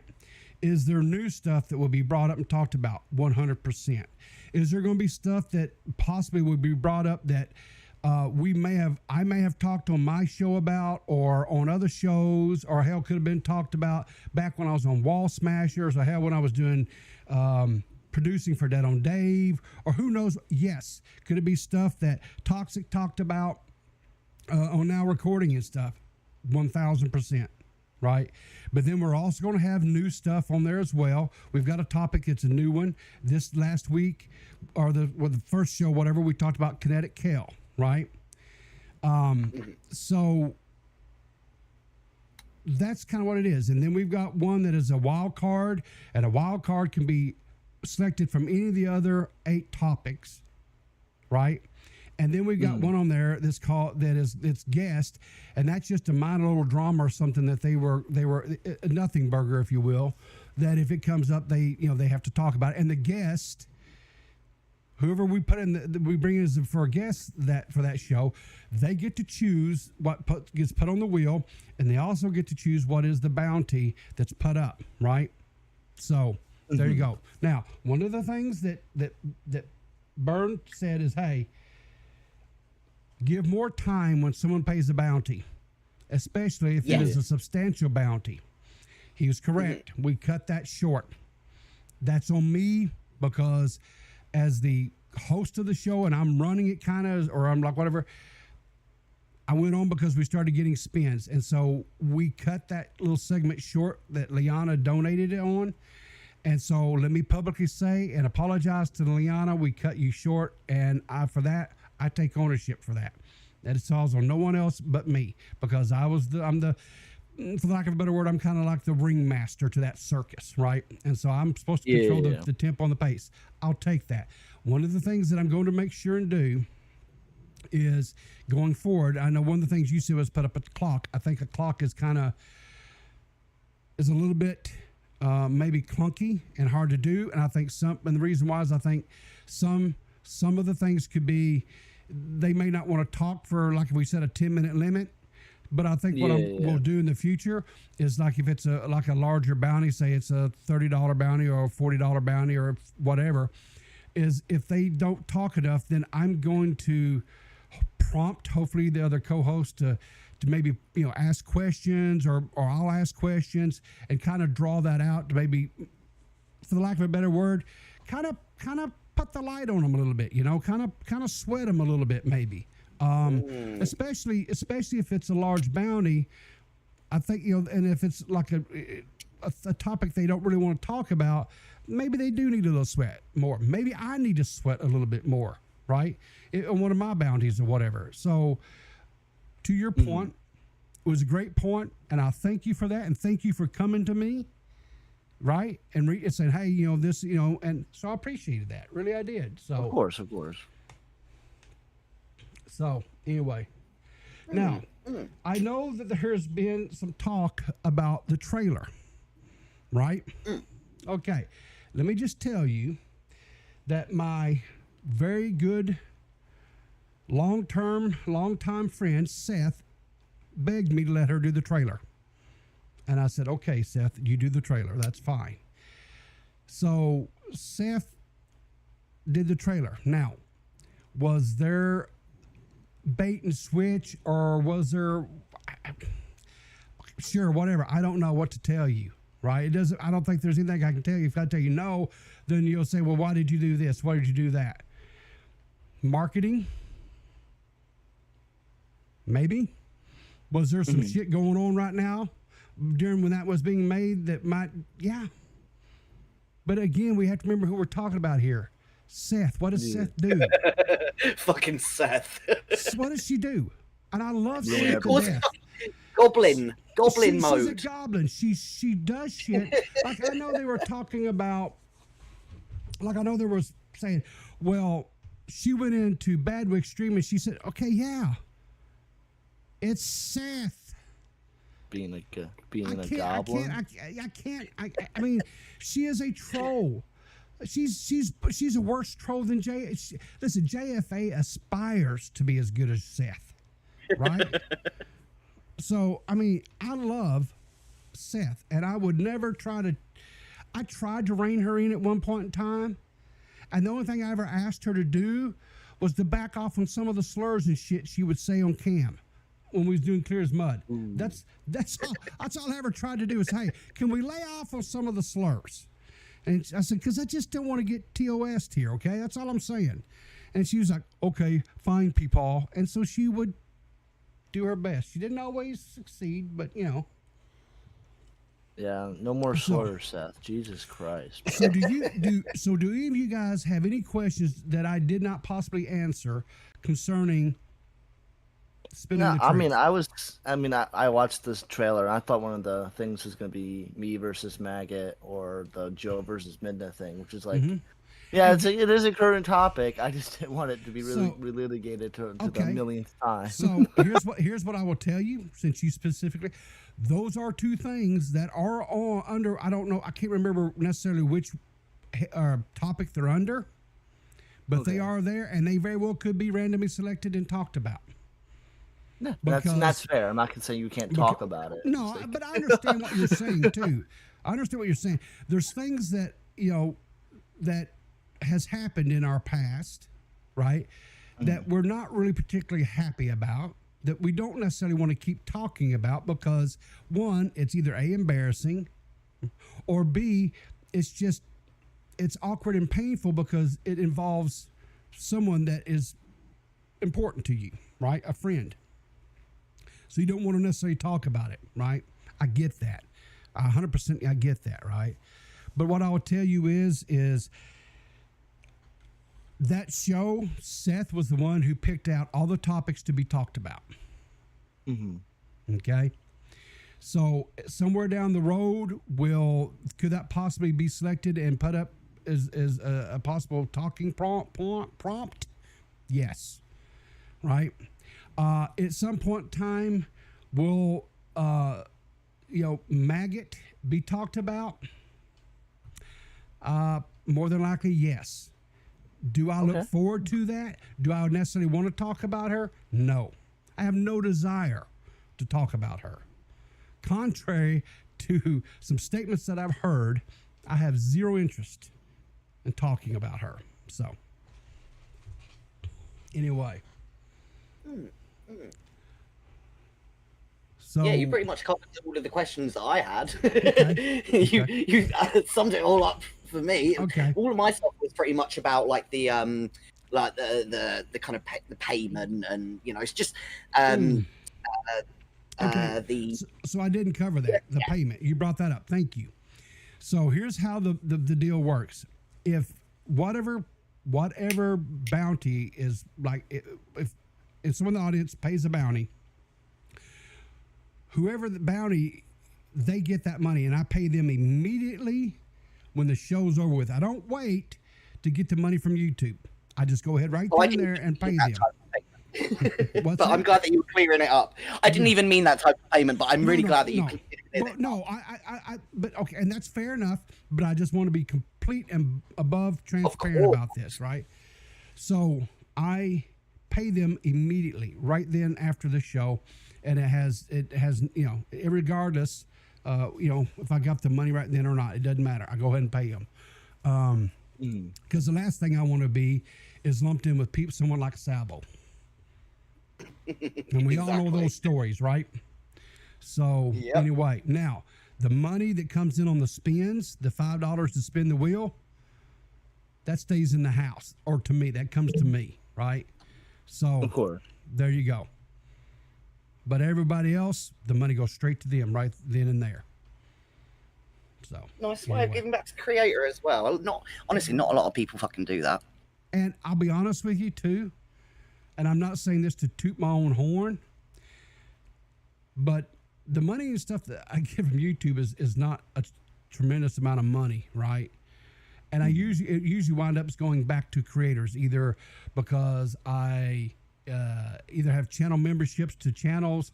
C: Is there new stuff that will be brought up and talked about? 100%. Is there going to be stuff that possibly would be brought up that I may have talked on my show about, or on other shows, or hell, could have been talked about back when I was on Wall Smashers, or hell, when I was doing producing for Dead on Dave, or who knows? Yes. Could it be stuff that Toxic talked about on Now Recording and stuff? 1,000%. Right. But then we're also going to have new stuff on there as well. We've got a topic that's a new one. This last week, or the first show, whatever, we talked about kinetic kale. Right. So that's kind of what it is. And then we've got one that is a wild card, and a wild card can be selected from any of the other 8 topics. Right. And then we've got one on there that's it's guest, and that's just a minor little drama or something that they were a nothing burger, if you will, that if it comes up, they have to talk about it. And the guest, whoever we put in, we bring in for a guest for that show, they get to choose what gets put on the wheel, and they also get to choose what is the bounty that's put up. Right. So there you go. Now, one of the things that Byrne said is, hey, give more time when someone pays a bounty, especially if it is a substantial bounty. He was correct. We cut that short. That's on me, because as the host of the show, and I'm running it kind of, or I'm like whatever, I went on because we started getting spins. And so we cut that little segment short that Liana donated it on. And so let me publicly say and apologize to Liana. We cut you short, and for that, I take ownership for that. That it falls on no one else but me, because I'm the, for lack of a better word, I'm kind of like the ringmaster to that circus, right? And so I'm supposed to control the tempo and the pace. I'll take that. One of the things that I'm going to make sure and do is, going forward, I know one of the things you said was put up a clock. I think a clock is a little bit maybe clunky and hard to do, and I think and the reason why is I think some of the things could be, they may not want to talk for, like we said, a 10-minute limit. But I think what we'll do in the future is, like, if it's a larger bounty, say it's a $30 bounty or a $40 bounty or whatever, is if they don't talk enough, then I'm going to prompt, hopefully, the other co-host to maybe ask questions, or I'll ask questions and kind of draw that out to maybe, for the lack of a better word, kind of put the light on them a little bit, kind of sweat them a little bit, maybe. Especially if it's a large bounty. I think, and if it's like a topic they don't really want to talk about, maybe they do need a little sweat more. Maybe I need to sweat a little bit more, right? On one of my bounties or whatever. So, to your point, it was a great point, and I thank you for that, and thank you for coming to me, right? And saying, hey, this, and so I appreciated that. Really, I did. So
G: of course.
C: So anyway, now I know that there's been some talk about the trailer, right? Okay, let me just tell you that my very good long-time friend Seth begged me to let her do the trailer. And I said, okay, Seth, you do the trailer. That's fine. So Seth did the trailer. Now, was there bait and switch, or was there, sure, whatever. I don't know what to tell you, right? I don't think there's anything I can tell you. If I tell you no, then you'll say, well, why did you do this? Why did you do that? Marketing? Maybe. Was there some shit going on right now during when that was being made that might, yeah. But again, we have to remember who we're talking about here. Seth. What does Seth do?
H: Fucking Seth.
C: What does she do? And I love Seth
G: Yeah,
C: to death.
H: Goblin mode.
C: She's a goblin. She does shit. Like I know they were talking about, like I know there was saying, well, she went into Badwick Stream and she said, okay, yeah, it's Seth.
G: Being a goblin.
C: I can't. I mean, she is a troll. She's a worse troll than listen, JFA aspires to be as good as Seth, right? So, I mean, I love Seth, and I would never I tried to rein her in at one point in time, and the only thing I ever asked her to do was to back off on some of the slurs and shit she would say on cam when we was doing Clear as Mud. That's all I ever tried to do is, hey, can we lay off on some of the slurs? And I said, because I just don't want to get TOS'd here, okay? That's all I'm saying. And she was like, okay, fine, Peepaw. And so she would do her best. She didn't always succeed, but, you know.
G: Yeah, no more slurs, Seth. Jesus Christ.
C: So do any of you guys have any questions that I did not possibly answer concerning spinning the trees?
G: I watched this trailer and I thought one of the things was going to be me versus Maggot or the Joe versus Midna thing, which is like, yeah, it is a current topic. I just didn't want it to be really relitigated to the millionth time.
C: So here's what I will tell you, since you specifically, those are two things that are on under, I don't know, I can't remember necessarily which topic they're under, but they are there and they very well could be randomly selected and talked about.
G: Yeah, that's fair. I'm not going to say you can't talk about it.
C: No, but I understand what you're saying too. I understand what you're saying. There's things that, you know, that has happened in our past, right? That we're not really particularly happy about, that we don't necessarily want to keep talking about because one, it's either A, embarrassing, or B, it's awkward and painful because it involves someone that is important to you, right? A friend. So you don't want to necessarily talk about it, right? I get that. 100% I get that, right? But what I will tell you is that show, Seth was the one who picked out all the topics to be talked about. Okay? So somewhere down the road, could that possibly be selected and put up as a possible talking prompt? Yes. Right? At some point in time, will Maggot be talked about? More than likely, yes. Do I look forward to that? Do I necessarily want to talk about her? No. I have no desire to talk about her. Contrary to some statements that I've heard, I have zero interest in talking about her. So, anyway. So,
H: yeah, you pretty much covered all of the questions that I had.
C: Okay.
H: You summed it all up for me.
C: Okay.
H: All of my stuff was pretty much about like the kind of the payment, and you know, it's just
C: so I didn't cover that, the payment. You brought that up. Thank you. So here's how the deal works. If whatever bounty is, like, if someone in the audience pays a bounty, whoever the bounty, they get that money, and I pay them immediately when the show's over with. I don't wait to get the money from YouTube. I just go ahead right there and pay them.
H: But I'm glad that you were clearing it up. I didn't even mean that type of payment, but I'm really glad that you cleared it.
C: No, but okay, and that's fair enough, but I just want to be complete and above transparent about this, right? So I pay them immediately, right then after the show, and it has you know, regardless, you know, if I got the money right then or not, it doesn't matter. I go ahead and pay them. Because the last thing I want to be is lumped in with someone like Sabo. And we all know those stories, right? So anyway, now the money that comes in on the spins, the $5 to spin the wheel, that stays in the house, or to me, that comes to me, right? So
G: Of course.
C: there you go. But everybody else, the money goes straight to them right then and there. So
H: Nice way of giving back to creator as well. Not honestly, not a lot of people fucking do that.
C: And I'll be honest with you too, and I'm not saying this to toot my own horn, but the money and stuff that I get from YouTube is not a tremendous amount of money, right? And it usually wind up going back to creators, either because I either have channel memberships to channels,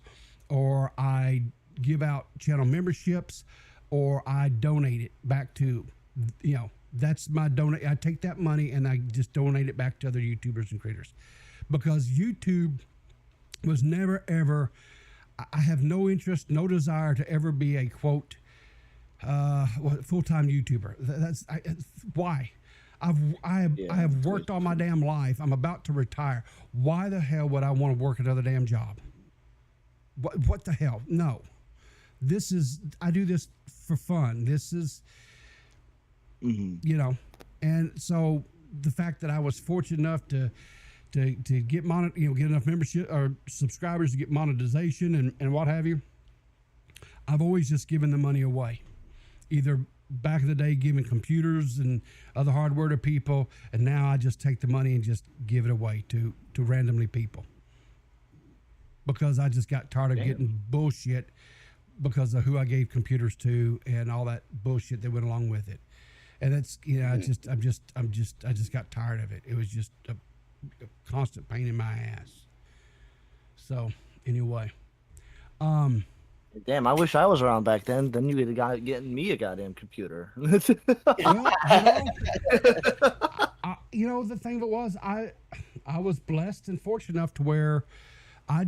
C: or I give out channel memberships, or I donate it back to, you know, that's my donate. I take that money and I just donate it back to other YouTubers and creators, because YouTube was never ever, I have no interest, no desire to ever be a quote, full-time YouTuber. Why? I have worked all my damn life. I'm about to retire. Why the hell would I want to work another damn job? What the hell? No. I do this for fun. This is, you know, and so the fact that I was fortunate enough to get get enough membership or subscribers to get monetization and what have you, I've always just given the money away. Either back in the day giving computers and other hardware to people, and now I just take the money and just give it away to randomly people, because I just got tired of getting bullshit because of who I gave computers to and all that bullshit that went along with it. And that's, you know, I just got tired of it. It was just a constant pain in my ass. So anyway,
G: damn, I wish I was around back then. Then you would have getting me a goddamn computer.
C: well, you know, the thing that was, I was blessed and fortunate enough to where I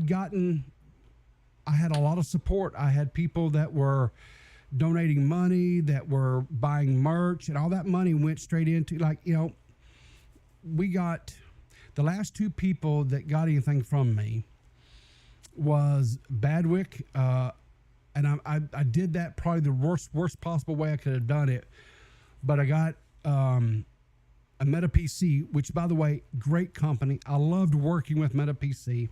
C: had a lot of support. I had people that were donating money, that were buying merch, and all that money went straight into, like, you know, we got the last two people that got anything from me was Badwick, and I did that probably the worst possible way I could have done it, but I got a Meta PC, which, by the way, great company. I loved working with Meta PC.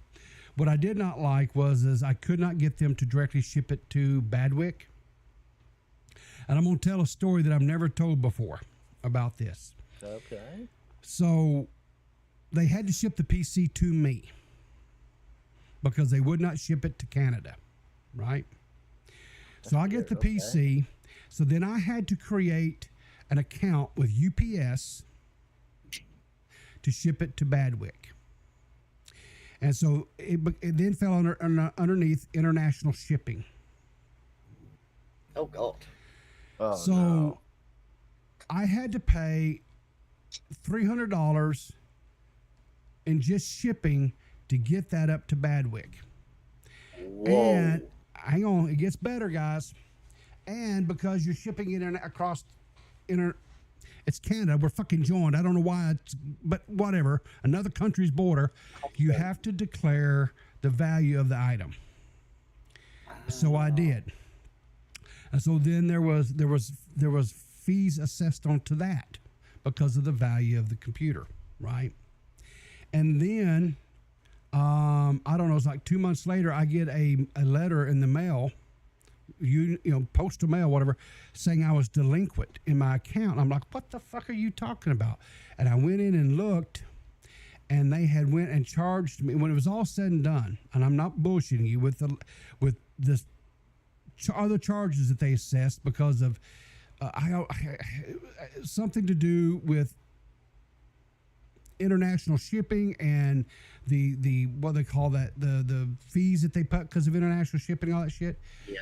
C: What I did not like is I could not get them to directly ship it to Badwick. And I'm going to tell a story that I've never told before about this.
G: Okay.
C: So they had to ship the PC to me because they would not ship it to Canada, right? So I get the PC. So then I had to create an account with UPS to ship it to Badwick. And so it then fell underneath international shipping.
H: Oh, God.
G: Oh,
C: so
G: no.
C: I had to pay $300 in just shipping to get that up to Badwick.
H: Whoa.
C: And hang on, it gets better, guys. And because you're shipping it it's Canada, we're fucking joined. I don't know why, but whatever. Another country's border. You have to declare the value of the item. So I did. And so then there was fees assessed onto that because of the value of the computer, right? And then I don't know, it's like 2 months later, I get a letter in the mail, you know, postal mail, whatever, saying I was delinquent in my account. I'm like, what the fuck are you talking about? And I went in and looked, and they had went and charged me when it was all said and done. And I'm not bullshitting you with this other charges that they assessed because of something to do with international shipping and the what they call that, the fees that they put because of international shipping and all that shit.
H: Yeah.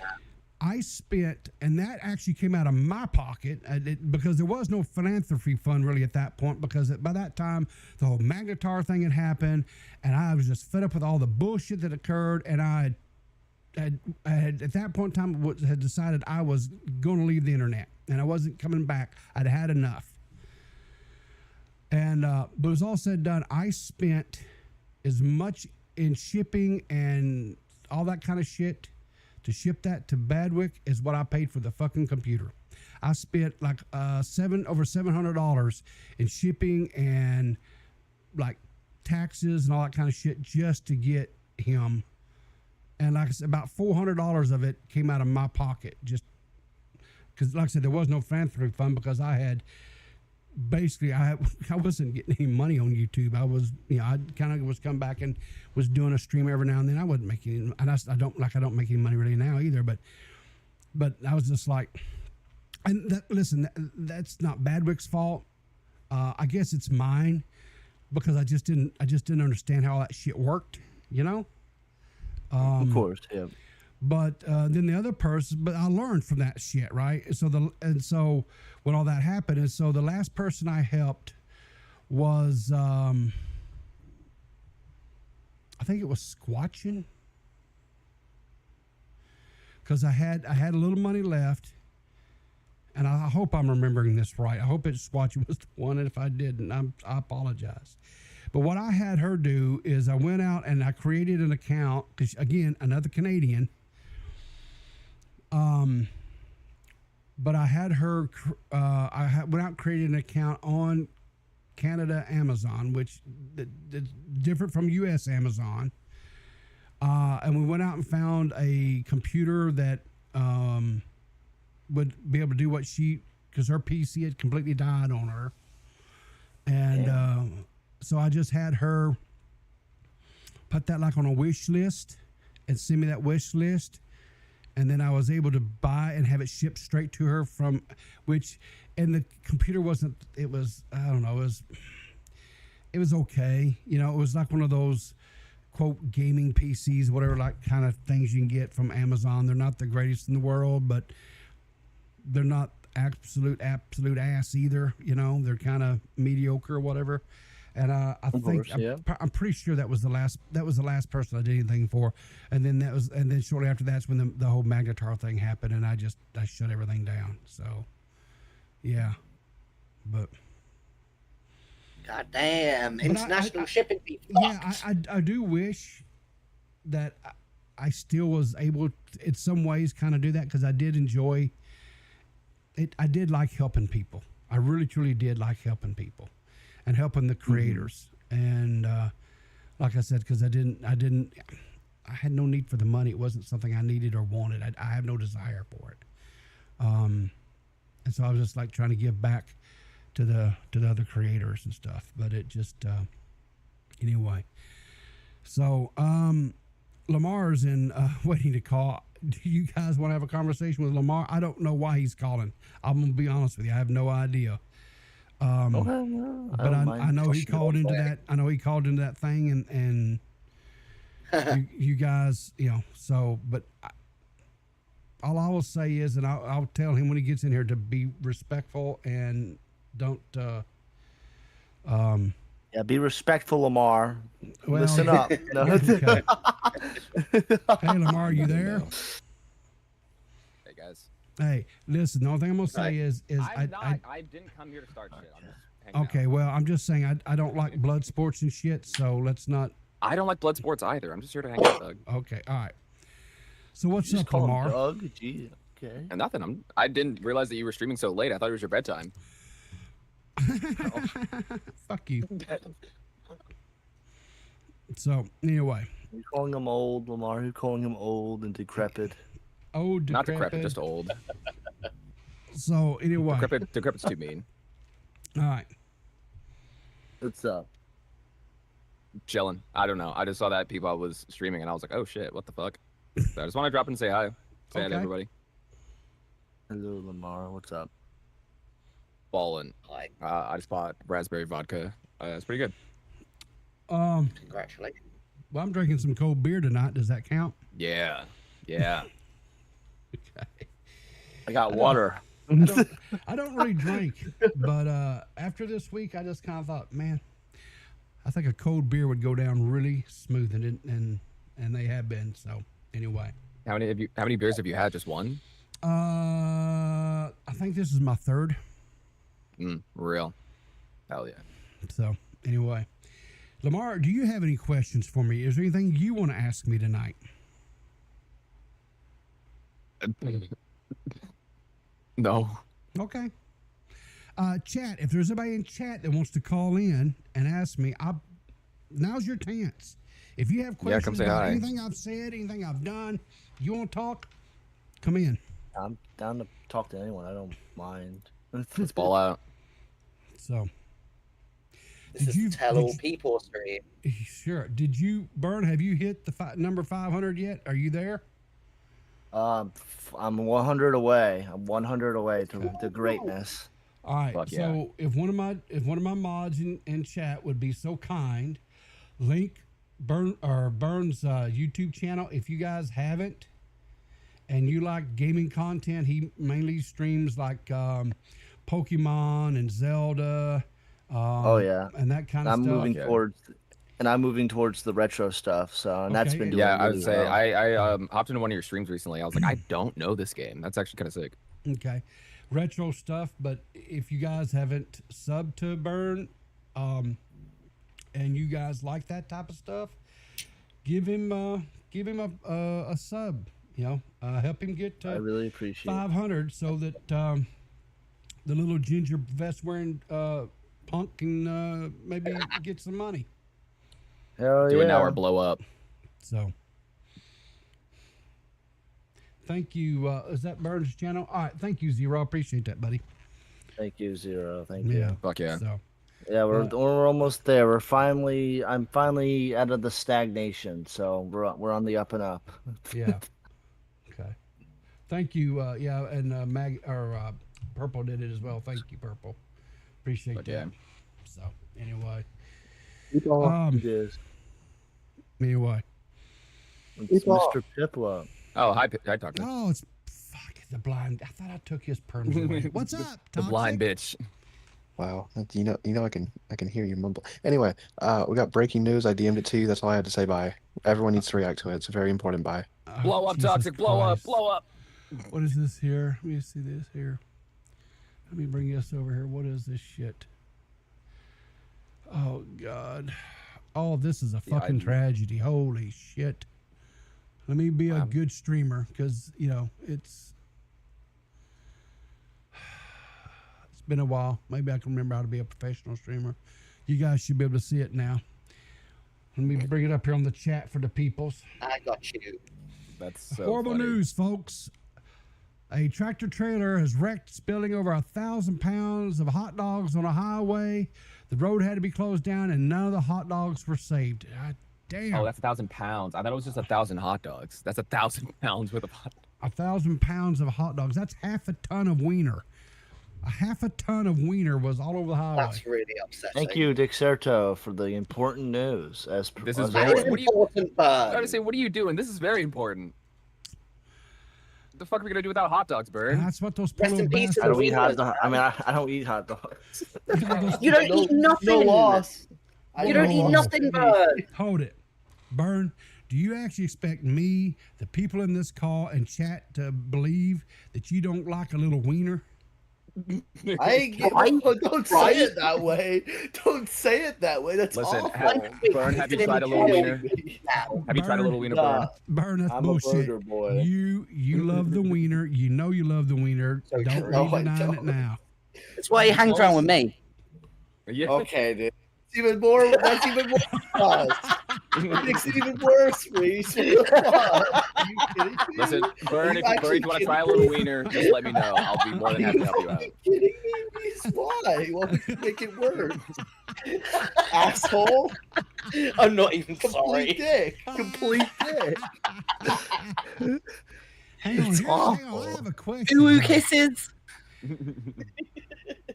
C: I spent, and that actually came out of my pocket because there was no philanthropy fund really at that point, because by that time the whole Magnetar thing had happened, and I was just fed up with all the bullshit that occurred, and I had at that point in time had decided I was going to leave the internet and I wasn't coming back. I'd had enough. And but it was all said and done. I spent as much in shipping and all that kind of shit to ship that to Badwick as what I paid for the fucking computer. I spent like over $700 in shipping and like taxes and all that kind of shit just to get him. And like I said, about $400 of it came out of my pocket, just because, like I said, there was no philanthropy fund because I had basically I wasn't getting any money on YouTube. I was, I kind of was come back and was doing a stream every now and then. I wasn't making, and I don't make any money really now either. But I was just like, and that's not Badwick's fault. I guess it's mine because I just didn't understand how all that shit worked,
G: Of course, yeah.
C: But then the other person, but I learned from that shit, right? So when all that happened, and so the last person I helped was, I think it was Squatching, because I had a little money left, and I hope I'm remembering this right. I hope it's Squatching was the one, and if I didn't, I apologize. But what I had her do is I went out and I created an account, because again, another Canadian. But I had her, went out and created an account on Canada Amazon, which is different from US Amazon. And we went out and found a computer that would be able to do what because her PC had completely died on her. And so I just had her put that like on a wish list and send me that wish list. And then I was able to buy and have it shipped straight to her and the computer wasn't, it was okay. It was like one of those quote gaming PCs, whatever, like kind of things you can get from Amazon. They're not the greatest in the world, but they're not absolute ass either. They're kind of mediocre or whatever. And I'm pretty sure that was the last person I did anything for. And then shortly after that's when the whole Magnetar thing happened, and I shut everything down. So, yeah, but
H: goddamn, international shipping fees.
C: Yeah, I do wish that I still was able to, in some ways, kind of do that, because I did enjoy it. I did like helping people. I really truly did like helping people. And helping the creators, and like I said, because I had no need for the money. It wasn't something I needed or wanted. I have no desire for it, and so I was just like trying to give back to the other creators and stuff. But it just anyway. So Lamar's in waiting to call. Do you guys want to have a conversation with Lamar? I don't know why he's calling. I'm gonna be honest with you. I have no idea. But I know he called into that. I know he called into that thing, and you guys, So, but all I will say is, and I'll tell him when he gets in here to be respectful and don't.
G: Be respectful, Lamar.
C: Well,
G: listen up. No.
C: Okay. Hey, Lamar, you there?
I: Hey guys.
C: Hey, listen. The only thing I'm gonna say is
I: I didn't come here to start shit. I'm just hanging
C: okay.
I: out.
C: Well, I'm just saying I don't like blood sports and shit. So let's not.
I: I don't like blood sports either. I'm just here to hang out, Doug.
C: Okay. All right. So what's
G: You just
C: up,
G: call him
C: Lamar?
G: Doug? Gee, okay.
I: And nothing. I didn't realize that you were streaming so late. I thought it was your bedtime.
C: Fuck you. So anyway,
G: You're calling him old, Lamar. You're calling him old and decrepit.
C: Oh, decrepit.
I: Not decrepit, just old.
C: So anyway,
I: Decrepit's too mean.
C: all right.
G: What's up?
I: Chilling. I don't know. I just saw that people was streaming, and I was like, oh shit, what the fuck? So I just want to drop in and say hi. Say hi to everybody.
G: Hello, Lamar. What's up?
I: Ballin'. I just bought raspberry vodka. It's pretty good.
H: Congratulations.
C: Well, I'm drinking some cold beer tonight. Does that count?
I: Yeah.
C: Okay.
G: I got water.
C: I don't really drink, but after this week, I just kind of thought, man, I think a cold beer would go down really smooth, and they have been. So anyway,
I: How many beers have you had? Just one?
C: I think this is my third.
I: Real. Hell yeah.
C: So anyway, Lamar, do you have any questions for me? Is there anything you want to ask me tonight?
I: No.
C: Okay. Chat, if there's anybody in chat that wants to call in and ask me, now's your chance. If you have questions
I: come say
C: about
I: hi.
C: anything I've said, anything I've done, you want to talk, come in.
G: I'm down to talk to anyone. I don't mind.
I: Let's ball out.
C: So,
H: This is Tell All People stream.
C: Sure. Did you, Burn, have you hit the number 500 yet? Are you there?
G: I'm 100 away. I'm 100 away to greatness.
C: All right.
I: Fuck
C: So if one of my mods in chat would be so kind, link Burn's YouTube channel. If you guys haven't, and you like gaming content, he mainly streams like Pokemon and Zelda.
G: Oh yeah,
C: and that kind of
G: I'm
C: stuff.
G: moving towards the retro stuff. So and that's
C: Okay.
G: been doing.
I: Yeah, I would
G: really
I: say
G: well.
I: I hopped into one of your streams recently. I was like, I don't know this game. That's actually kind of sick.
C: Okay, retro stuff. But if you guys haven't subbed to Burn, and you guys like that type of stuff, give him a sub. You know, help him get
G: I really appreciate
C: 500 so that the little ginger vest wearing punk can maybe get some money.
G: Hell
I: Do
G: yeah.
I: it now or blow up.
C: So, thank you. Is that Burns' channel? All right. Thank you, Zero. I appreciate that, buddy.
G: Thank you, Zero. Thank
C: Yeah.
G: you.
I: Fuck yeah.
C: So,
G: Yeah, we're almost there. I'm finally out of the stagnation. So we're on the up and up.
C: yeah. Okay. Thank you. Yeah, and Purple did it as well. Thank you, Purple. Appreciate
I: Fuck
C: that.
I: yeah.
C: So, anyway.
G: Yes.
C: Anyway.
G: It's Mr. Piplup.
I: Oh, hi, Toxic.
C: Oh, it's the blind. I thought I took his perms away. What's up,
I: The
C: Toxic?
I: blind bitch.
J: Wow, you know, I can hear you mumble. Anyway, we got breaking news. I DM'd it to you. That's all I had to say. Bye. Everyone needs to react to it. It's a very important bye.
I: Blow up,
C: Jesus
I: Toxic. Blow up.
C: Christ.
I: Blow up.
C: What is this here? Let me see this here. Let me bring this over here. What is this shit? Oh, God. Oh, this is a fucking tragedy. Holy shit. Let me be a good streamer because, you know, it's been a while. Maybe I can remember how to be a professional streamer. You guys should be able to see it now. Let me bring it up here on the chat for the peoples.
H: I got you.
I: That's so
C: Horrible
I: funny.
C: news, folks. A tractor trailer has wrecked, spilling over 1,000 pounds of hot dogs on a highway. The road had to be closed down, and none of the hot dogs were saved. God damn.
I: Oh, that's 1,000 pounds. I thought it was just 1,000 hot dogs. That's 1,000 pounds worth of hot.
C: 1,000 pounds of hot dogs. That's half a ton of wiener. A half a ton of wiener was all over the highway.
H: That's really upsetting.
G: Thank you, Dixerto, for the important news.
I: This is
H: That
I: very
H: is important,
I: I gotta say, what are you doing? This is very important. What the fuck are we gonna do without hot dogs, Bird?
C: That's what those poor
H: Rest
C: little
H: in peace to
C: bastards.
G: I don't eat hot dogs. I mean, I don't eat hot dogs.
H: You don't eat nothing.
D: No loss.
H: You don't eat nothing, Bird.
C: Hold it. Burn, do you actually expect me, the people in this call and chat, to believe that you don't like a little wiener?
D: I ain't don't say it that way. Don't say it that way. That's
I: Listen,
D: awful.
I: Burn, have you tried a little wiener? Have you tried a little wiener, Burn?
C: Burn, that's
G: I'm
C: bullshit.
G: a burger boy.
C: You love the wiener. You know you love the wiener.
H: So
C: Don't
H: true.
C: be
D: No, I
C: denying it
D: don't.
C: now.
H: That's why he hangs around with me.
I: Yeah.
D: Okay, dude. Even more. That's even more. It makes it even worse, Reese. What the fuck? Are you kidding me?
I: Listen, Burn, if
D: Are
I: you want to try a little wiener, just let me know. I'll be more than happy to help you out.
D: Are you kidding me, Reese? Why? Why would you make it worse? Asshole.
H: I'm not even
D: Complete
H: sorry.
D: dick. Complete dick.
C: Hang on,
D: It's
C: hang on. I
D: awful.
C: have a question.
H: Ooh, kisses.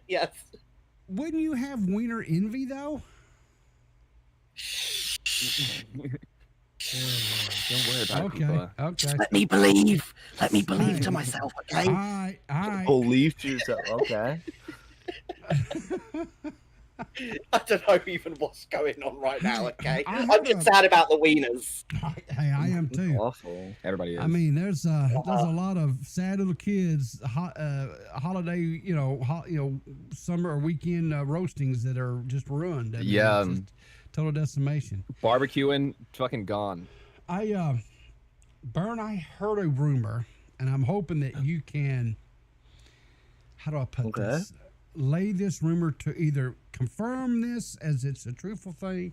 H: Yes.
C: Wouldn't you have wiener envy though?
I: Don't worry about it,
C: Okay,
I: Poopa.
C: okay.
H: Let me believe. Let me believe to myself, okay?
C: All right, all right.
G: Believe to yourself. Okay.
H: I don't know even what's going on right now. Okay,
C: I
H: I'm just sad about the wieners.
C: Hey, I am too.
G: Awful.
I: Everybody is.
C: I mean, there's a lot of sad little kids, holiday, summer or weekend roastings that are just ruined. I mean,
I: Yeah.
C: it's just total decimation.
I: Barbecuing, fucking gone.
C: Bern, I heard a rumor, and I'm hoping that you can. How do I put this? Lay this rumor to either confirm this as it's a truthful thing,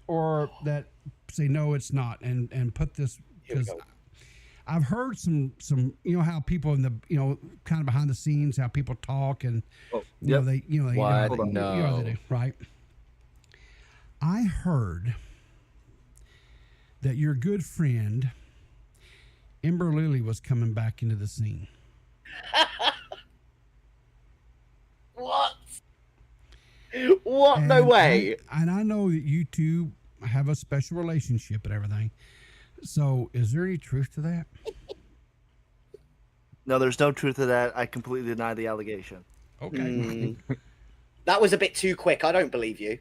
C: or that say no, it's not, and put this, because I've heard some how people in the kind of behind the scenes, how people talk, and they
I: What?
C: they do, right. I heard that your good friend Ember Lily was coming back into the scene.
H: What? What? No way.
C: And I know that you two have a special relationship and everything. So, is there any truth to that?
G: No, there's no truth to that. I completely deny the allegation.
C: Okay.
H: That was a bit too quick. I don't believe you.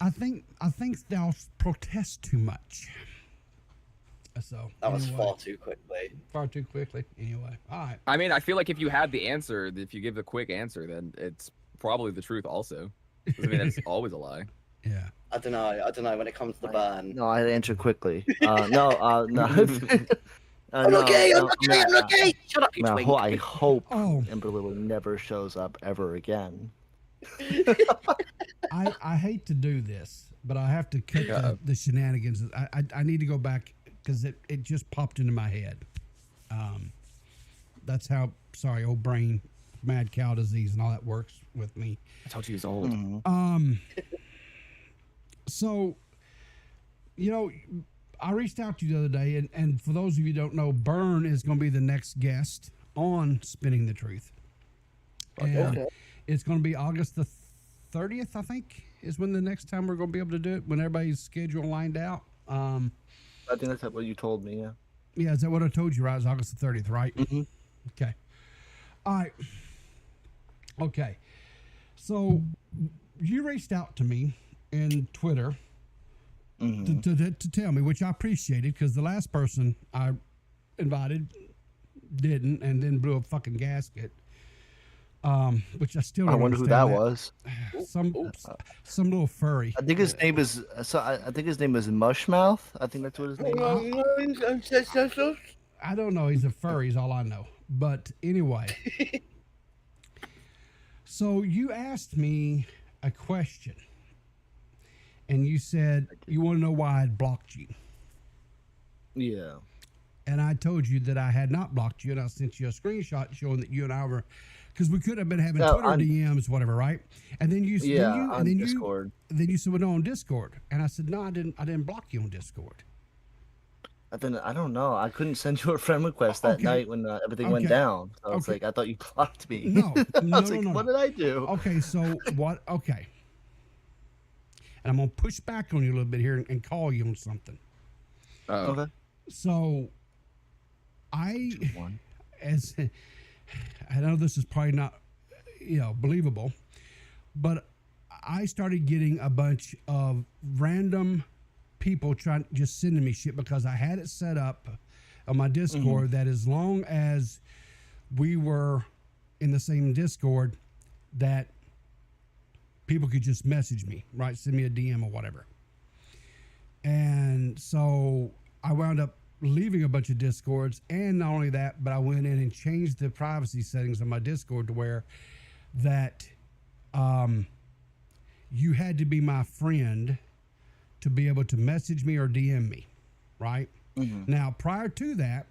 C: I think they'll protest too much. So
H: that was far too quickly.
C: Far too quickly. Anyway, all right.
I: I mean, I feel like if you had the answer, if you give a quick answer, then it's probably the truth also. I mean, that's always a lie.
C: Yeah.
H: I don't know when it comes to Burn.
G: No, I answer quickly. No.
H: I'm okay. Shut up, you twink.
G: I hope Ember Lily never shows up ever again.
C: I hate to do this, but I have to cut the shenanigans. I need to go back because it just popped into my head. That's how, sorry, old brain, mad cow disease and all that works with me.
I: I told you he's old.
C: So, I reached out to you the other day, and for those of you who don't know, Bern is going to be the next guest on Spinning the Truth. And it's going to be August the 30th, I think, is when the next time we're going to be able to do it, when everybody's schedule lined out.
G: I think that's what you told me, yeah.
C: Yeah, is that what I told you, right? It's August the 30th, right?
G: Mm-hmm.
C: Okay. All right. Okay. So you reached out to me in Twitter to tell me, which I appreciated, because the last person I invited didn't, and then blew a fucking gasket. Which I still don't
G: wonder who that was.
C: Some little furry.
G: I think his name is Mushmouth. I think that's what his name is.
C: I don't know. He's a furry is all I know. But anyway. So you asked me a question. And you said you want to know why I'd blocked you.
G: Yeah.
C: And I told you that I had not blocked you, and I sent you a screenshot showing that you and I were, because we could have been having Twitter DMs, whatever, right? And then you,
G: Discord.
C: Then you said, "Well, no, on Discord," and I said, "No, I didn't block you on Discord."
G: I don't know. I couldn't send you a friend request that night when everything went down. So I was like, I thought you blocked me.
C: No, no.
G: What did I do?
C: Okay, so what? Okay, and I'm gonna push back on you a little bit here and call you on something.
G: Okay.
C: So, I know this is probably not, believable, but I started getting a bunch of random people just sending me shit because I had it set up on my Discord that as long as we were in the same Discord, that people could just message me, right? Send me a DM or whatever. And so I wound up leaving a bunch of Discords, and not only that, but I went in and changed the privacy settings on my Discord to where that you had to be my friend to be able to message me or DM me, right? Now, prior to that,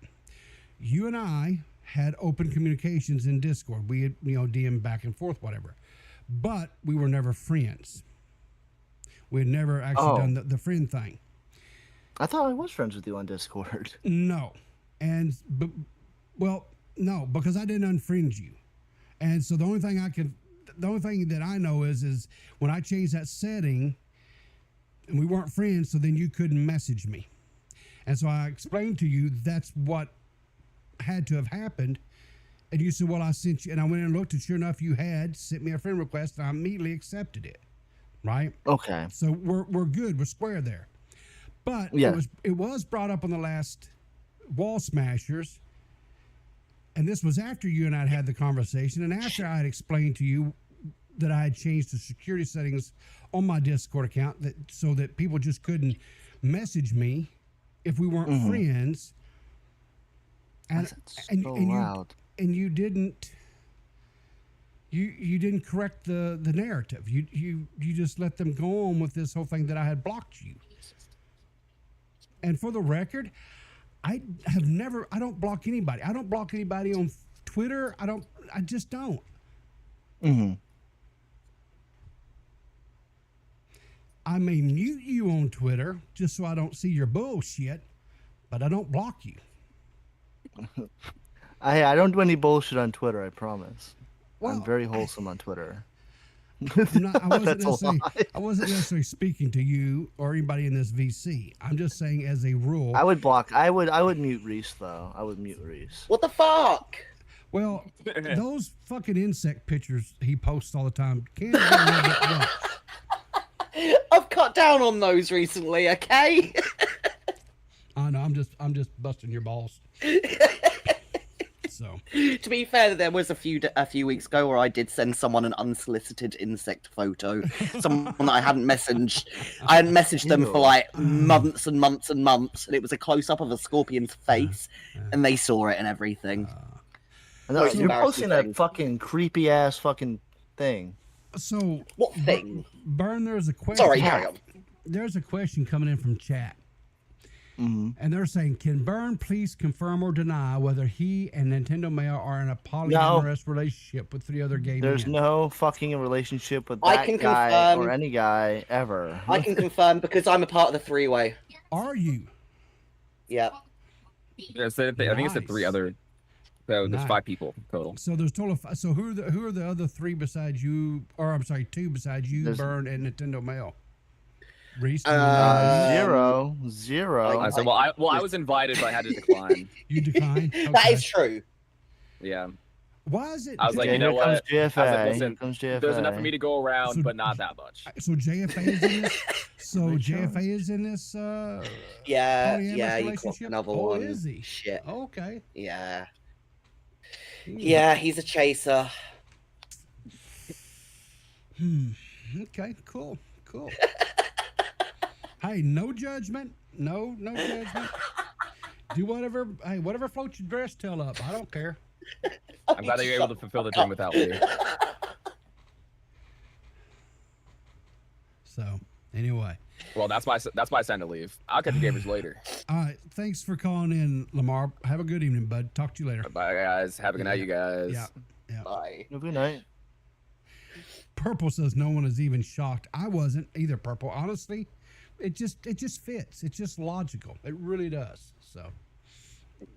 C: you and I had open communications in Discord. We had, DM back and forth, whatever. But we were never friends. We had never actually done the friend thing.
G: I thought I was friends with you on Discord.
C: No. No, because I didn't unfriend you. And so the only thing that I know is when I changed that setting and we weren't friends, so then you couldn't message me. And so I explained to you that's what had to have happened. And you said, well, I sent you, and I went and looked, and sure enough, you had sent me a friend request, and I immediately accepted it. Right?
G: Okay.
C: So we're good. We're square there. But it was brought up on the last Wall Smashers, and this was after you and I had the conversation, and after I had explained to you that I had changed the security settings on my Discord account so that people just couldn't message me if we weren't friends. And you didn't. You didn't correct the narrative. You just let them go on with this whole thing that I had blocked you. And for the record, I don't block anybody. I don't block anybody on Twitter. I just don't.
G: Mm-hmm.
C: I may mute you on Twitter just so I don't see your bullshit, but I don't block you.
G: I don't do any bullshit on Twitter, I promise.
C: Well,
G: I'm very wholesome on Twitter.
C: I wasn't necessarily speaking to you or anybody in this VC. I'm just saying as a rule.
G: I would mute Reese though. I would mute Reese.
H: What the fuck?
C: Well, those fucking insect pictures he posts all the time can be a little bit rough.
H: I've cut down on those recently, okay?
C: I know, I'm just busting your balls. So,
H: to be fair, there was a few weeks ago where I did send someone an unsolicited insect photo. Someone that I hadn't messaged. I hadn't messaged them for like months and months and months, and it was a close up of a scorpion's face, and they saw it and everything.
G: No, you're posting that fucking creepy ass fucking thing.
C: So
H: what thing?
C: Burn, there's a question.
H: Sorry, carry on.
C: There's a question coming in from chat. And they're saying, can Burn please confirm or deny whether he and Nintendo Mail are in a polyamorous relationship with 3 other gay men?
G: There's no fucking relationship with that guy or any guy ever.
H: I can confirm because I'm a part of the 3-way.
C: Are you?
H: Yeah.
I: Yeah, so I think it's the 3 other. So there's 5 people total.
C: So there's total. So who are the other 3 besides you? Or I'm sorry, 2 besides you, Burn, and Nintendo Mail? Reese?
G: Zero.
I: I said, I was invited, but I had to decline.
C: You declined? Okay.
H: That is true.
I: Yeah.
C: Why is it?
I: I was like, you know what?
G: JFA.
I: I was like, listen, there's enough for me to go around, but not that much.
C: So JFA is in this. So JFA is in this.
H: Yeah,
C: polyamorous
H: you clocked another
C: one.
H: one.
C: Is he?
H: Shit.
C: Okay.
H: Yeah. Yeah, he's a chaser.
C: Okay. Cool. Hey, no judgment. No judgment. Do whatever. Hey, whatever floats your dress tail up. I don't care.
I: I'm glad that you're able to fulfill the dream without me.
C: So, anyway.
I: Well, that's why I signed to leave. I'll catch you gamers later.
C: All right. Thanks for calling in, Lamar. Have a good evening, bud. Talk to you later.
I: Bye, guys. Have a good night, you guys.
C: Yeah.
H: Bye.
G: Have a good night.
C: Purple says no one is even shocked. I wasn't either, Purple. Honestly, it just fits. It's just logical. It really does. So,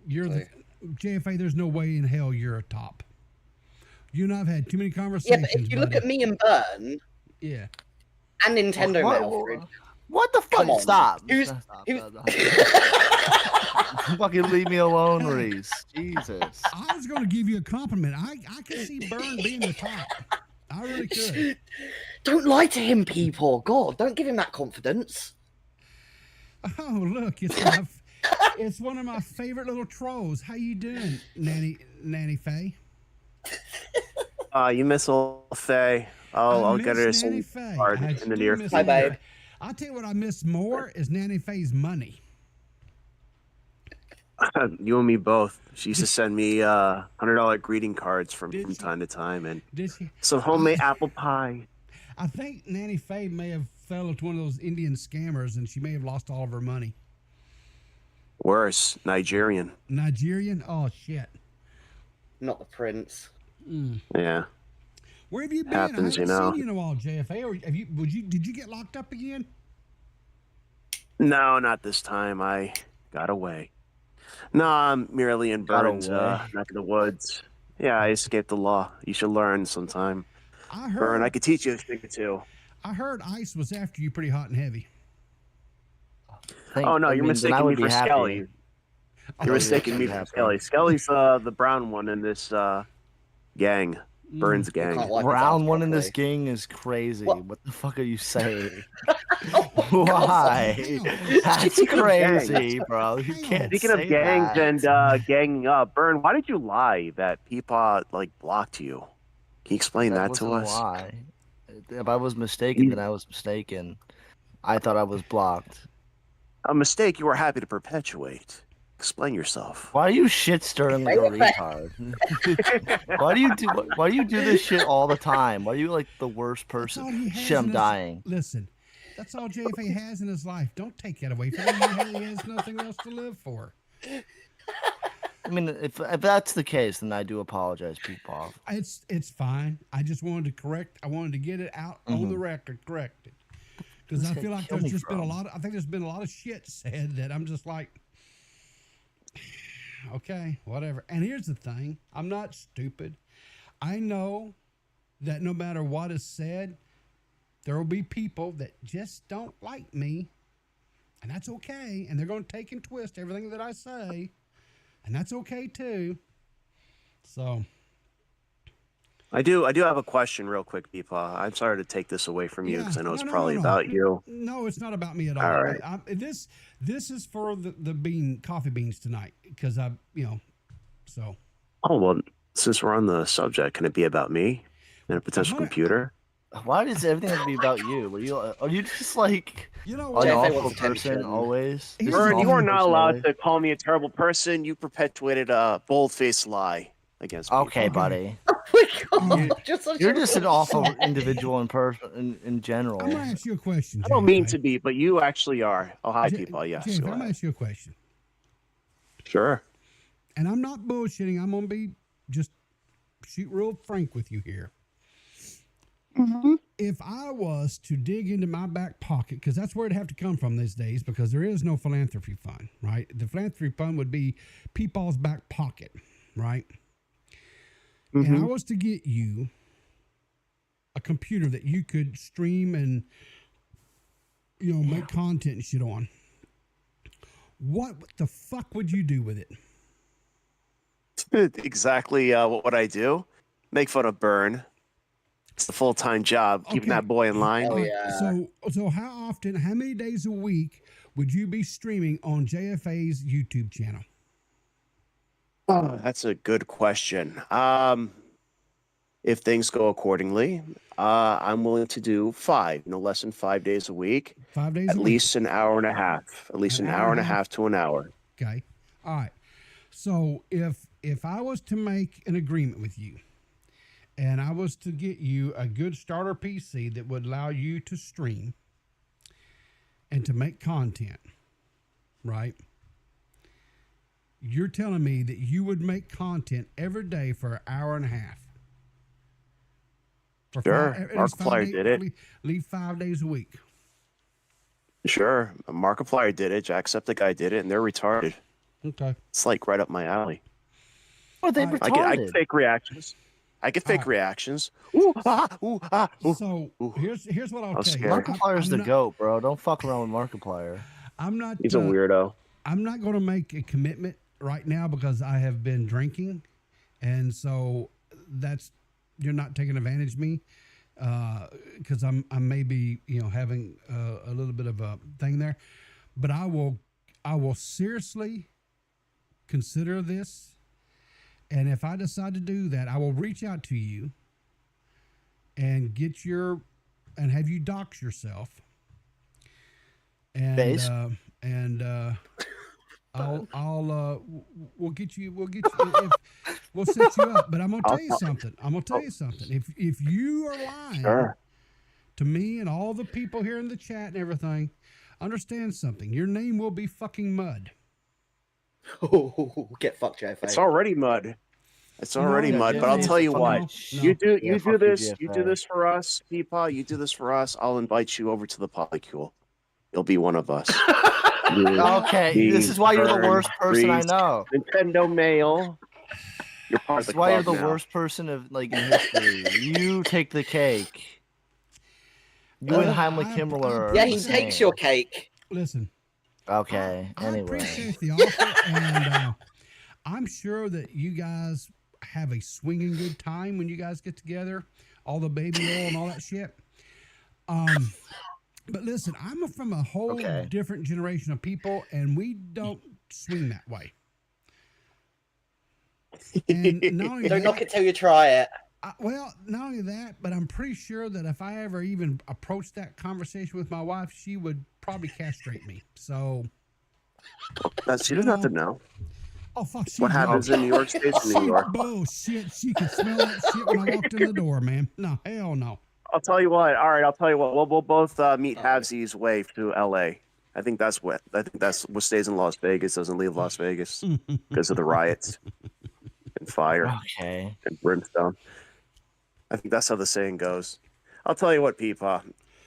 C: you're the JFA. There's no way in hell you're a top. You and I've had too many conversations.
H: Yeah, but if you look at me and Burn,
C: yeah,
H: and Nintendo Mail,
G: what the fuck? Stop.
H: Who's
G: fucking leave me alone, Reese. Jesus.
C: I was going to give you a compliment. I can see Burn being the top. I really could.
H: Don't lie to him, people. God, don't give him that confidence.
C: Oh, look, it's one of my favorite little trolls. How you doing, Nanny Faye?
K: You miss old Faye. I'll get her some card in the near future.
H: Hi, babe.
C: I'll tell you what I miss more is Nanny Faye's money.
K: You and me both. She used to send me $100 greeting cards from time to time, and some homemade apple pie.
C: I think Nanny Faye may have fell into one of those Indian scammers, and she may have lost all of her money.
K: Worse, Nigerian.
C: Nigerian? Oh shit!
H: Not the prince.
K: Yeah.
C: Where have you been?
K: Happens,
C: I haven't seen you in a while, JFA. Or have you? Did you get locked up again?
K: No, not this time. I got away. No, I'm merely in Burns, neck of the woods. Yeah, I escaped the law. You should learn sometime. Burn, I could teach you a thing or two.
C: I heard ICE was after you pretty hot and heavy.
K: Oh no, you're mistaking me for Skelly. You're mistaking me for Skelly. Skelly's the brown one in this gang. Burns gang.
G: Brown one in this gang is crazy. What the fuck are you saying? Why? That's crazy, bro. You can't
K: Speaking
G: say
K: of gangs
G: that.
K: and ganging up, Burn, why did you lie that Peepaw blocked you? Can you explain that to us?
G: Why? If I was mistaken, then I was mistaken. I thought I was blocked.
K: A mistake you were happy to perpetuate. Explain yourself.
G: Why are you shit stirring like a retard? Why do you do this shit all the time? Why are you like the worst person? Shit, I'm dying.
C: Listen, that's all JFA has in his life. Don't take that away from him. He has nothing else to live for.
G: I mean, if that's the case, then I do apologize, Peepaw.
C: It's fine. I just wanted to correct. I wanted to get it out on the record, corrected, because I feel like there's just been a lot. I think there's been a lot of shit said that I'm just like, okay, whatever. And here's the thing: I'm not stupid. I know that no matter what is said, there will be people that just don't like me, and that's okay. And they're going to take and twist everything that I say. And that's okay too. So
K: I do have a question real quick, Peepaw. I'm sorry to take this away from you because I know it's probably about you.
C: No, it's not about me at all.
K: All right.
C: This is for the coffee beans tonight because so.
K: Oh, well, since we're on the subject, can it be about me and a potential computer?
G: Why does everything have to be about you? Are you just like an awful person always?
K: Vern, you are not allowed to call me a terrible person. You perpetuated a bold-faced lie against me.
G: Okay, buddy.
H: Oh my God.
G: You're just an awful individual in general.
C: I'm gonna ask you a question.
K: I don't mean to be, but you actually are. Oh, hi, Peepaw. Yes.
C: Jay, I'm gonna ask you a question.
K: Sure.
C: And I'm not bullshitting. I'm gonna be just shoot real frank with you here. If I was to dig into my back pocket, because that's where it'd have to come from these days, because there is no philanthropy fund, right? The philanthropy fund would be Peepaw's back pocket, right? And I was to get you a computer that you could stream and, make content and shit on. What the fuck would you do with it?
K: Exactly what I do. Make fun of Burn. It's the full-time job, keeping that boy in line.
C: Oh, yeah. So how often, how many days a week would you be streaming on JFA's YouTube channel?
K: Oh, that's a good question. If things go accordingly, I'm willing to do 5, no less than 5 days a week.
C: 5 days
K: at
C: a week?
K: least an hour and a half. At least an hour and a half to an hour.
C: Okay. All right. So if I was to make an agreement with you, and I was to get you a good starter PC that would allow you to stream and to make content, right? You're telling me that you would make content every day for an hour and a half.
K: Sure. Markiplier did it.
C: Leave 5 days a week.
K: Sure. Markiplier did it. Jacksepticeye did it, and they're retarded.
C: Okay.
K: It's like right up my alley.
G: Well, they retarded.
K: I get fake reactions. I get fake reactions. Ooh, ooh, ooh.
C: So here's what I'll tell you.
G: Markiplier's the GOAT, bro. Don't fuck around with Markiplier.
C: I'm not.
K: He's a weirdo.
C: I'm not going to make a commitment right now because I have been drinking, and so you're not taking advantage of me because I may be having a little bit of a thing there, but I will seriously consider this. And if I decide to do that, I will reach out to you and have you dox yourself. And we'll get you we'll set you up. But I'm gonna tell you something. If you are lying to me and all the people here in the chat and everything, understand something. Your name will be fucking mud.
D: Oh, get fucked, JFA.
K: It's already mud. It's already mud. But I'll tell you what. You do this for us, Peepaw. You do this for us. I'll invite you over to the polycule. You'll be one of us.
G: Okay, this is why you're the worst person I know.
K: Nintendo Mail. You're part of the club. That's
G: why you're the worst person in history. You take the cake. You and Heimlich Himmler.
H: Yeah, he takes your cake.
C: Listen,
G: Okay.
C: I
G: Anyway.
C: appreciate the offer, and I'm sure that you guys have a swinging good time when you guys get together. All the baby oil and all that shit. But listen, I'm from a whole different generation of people, and we don't swing that way. And not only
H: Don't
C: that,
H: knock it till you try it.
C: Well, not only that, but I'm pretty sure that if I ever even approached that conversation with my wife, she would probably castrate me. So
K: She doesn't have to know.
C: Oh fuck!
K: What happens in New York stays in New York.
C: Bullshit! She could smell that shit when I walked in the door, man. No, hell no.
K: I'll tell you what. All right, I'll tell you what. We'll both meet Havsy's way to L.A. I think that's what stays in Las Vegas doesn't leave Las Vegas because of the riots and fire and brimstone. I think that's how the saying goes. I'll tell you what, Peepaw.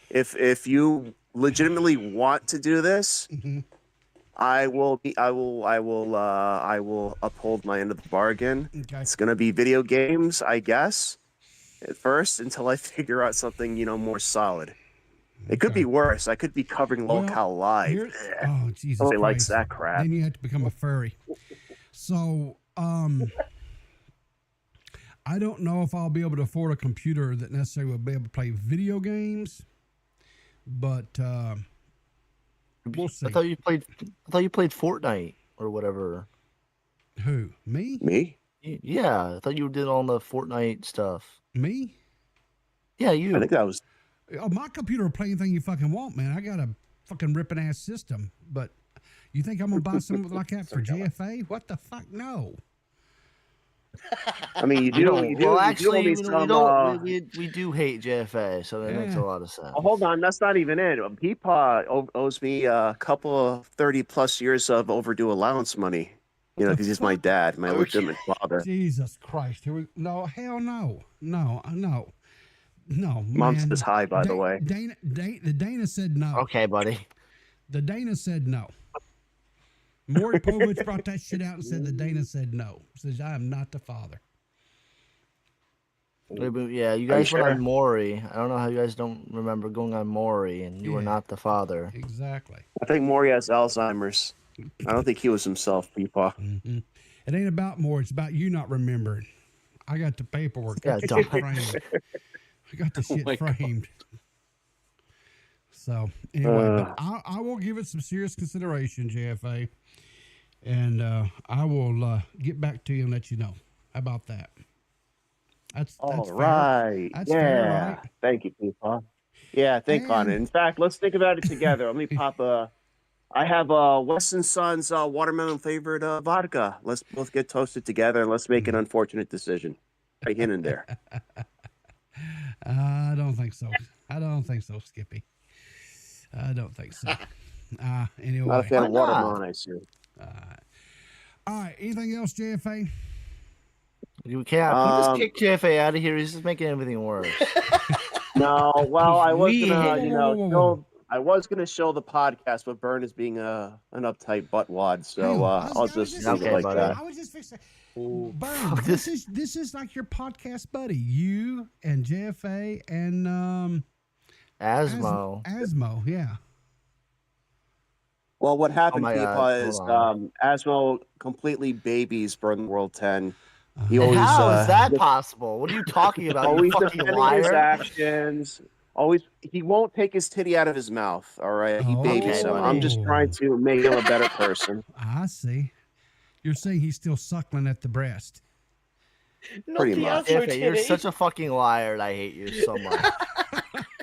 K: If you legitimately want to do this, I will uphold my end of the bargain.
C: Okay.
K: It's gonna be video games, I guess, at first until I figure out something more solid. It could be worse. I could be covering Locale Live.
C: Oh Jesus!
K: Nobody
C: Christ.
K: likes that crap.
C: Then you have to become a furry. So I don't know if I'll be able to afford a computer that necessarily will be able to play video games, but we'll see.
G: I thought you played Fortnite or whatever.
C: Who? Me?
K: Me?
G: Yeah, I thought you did all the Fortnite stuff.
C: Me?
G: Yeah, you.
K: I think that was.
C: Oh, my computer will play anything you fucking want, man. I got a fucking ripping ass system, but you think I'm gonna buy something like that for GFA? What the fuck? No.
K: I mean, you do.
G: Well, actually,
K: we
G: do hate JFA, so that makes a lot of sense.
K: Oh, hold on, that's not even it. Peepaw owes me a couple of 30+ years of overdue allowance money. Because he's my dad, my legitimate father.
C: Jesus Christ! No, hell no, no.
K: Mom says hi, by the way.
C: The Dana said no.
G: Okay, buddy.
C: The Dana said no. Maury Povich brought that shit out and said the Dana said no. Says I am not the father.
G: Yeah, you guys went on Maury. I don't know how you guys don't remember going on Maury, and you were not the father.
C: Exactly.
K: I think Maury has Alzheimer's. I don't think he was himself, Peepaw.
C: Mm-hmm. It ain't about Maury. It's about you not remembering. I got the paperwork.
G: Yeah,
C: I got the shit framed. So anyway, but I will give it some serious consideration, JFA, and I will get back to you and let you know. How about that? That's
K: all
C: fair.
K: right.
C: That's
K: yeah.
C: fair, right?
K: Thank you, Peepaw. Yeah, think on it. In fact, let's think about it together. Let me pop I have Weston Sons watermelon flavored vodka. Let's both get toasted together and let's make an unfortunate decision. Right in there.
C: I don't think so. Skippy. I don't think so. Anyway.
K: Not a fan of watermelon, I see.
C: All right. Anything else, JFA?
G: You can't. We just kick JFA out of here. He's just making everything worse.
K: No, well, I was gonna, I was gonna show the podcast, but Burn is being an uptight buttwad, so I'll just leave it like that.
C: I was just fixing. Burn, this is like your podcast buddy, you and JFA and
G: Asmo.
C: Asmo, yeah.
K: Well, what happened, Peepaw, is Asmo completely babies Burn World 10. He always,
G: how is that possible? What are you talking about?
K: Always
G: you fucking
K: defending
G: liar.
K: his actions. Always, he won't take his titty out of his mouth. All right, he babies him. I'm just trying to make him a better person.
C: I see. You're saying he's still suckling at the breast.
K: Pretty much.
G: You're such a fucking liar, and I hate you so much.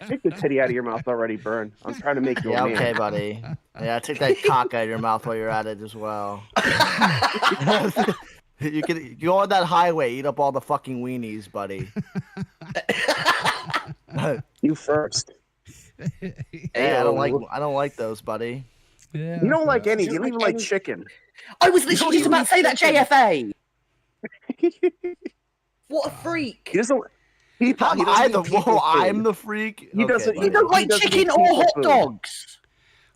K: Take the titty out of your mouth already, Burn. I'm trying to make you a man.
G: Okay, buddy. Yeah, take that cock out of your mouth while you're at it as well. You can go on that highway, eat up all the fucking weenies, buddy.
K: You first.
G: Hey, I don't like those, buddy.
C: Yeah,
K: you don't like any. You don't even like chicken.
H: I was literally just about to say that, JFA. What a freak!
K: He doesn't.
G: I'm the freak.
K: He doesn't.
H: You don't like chicken or hot dogs.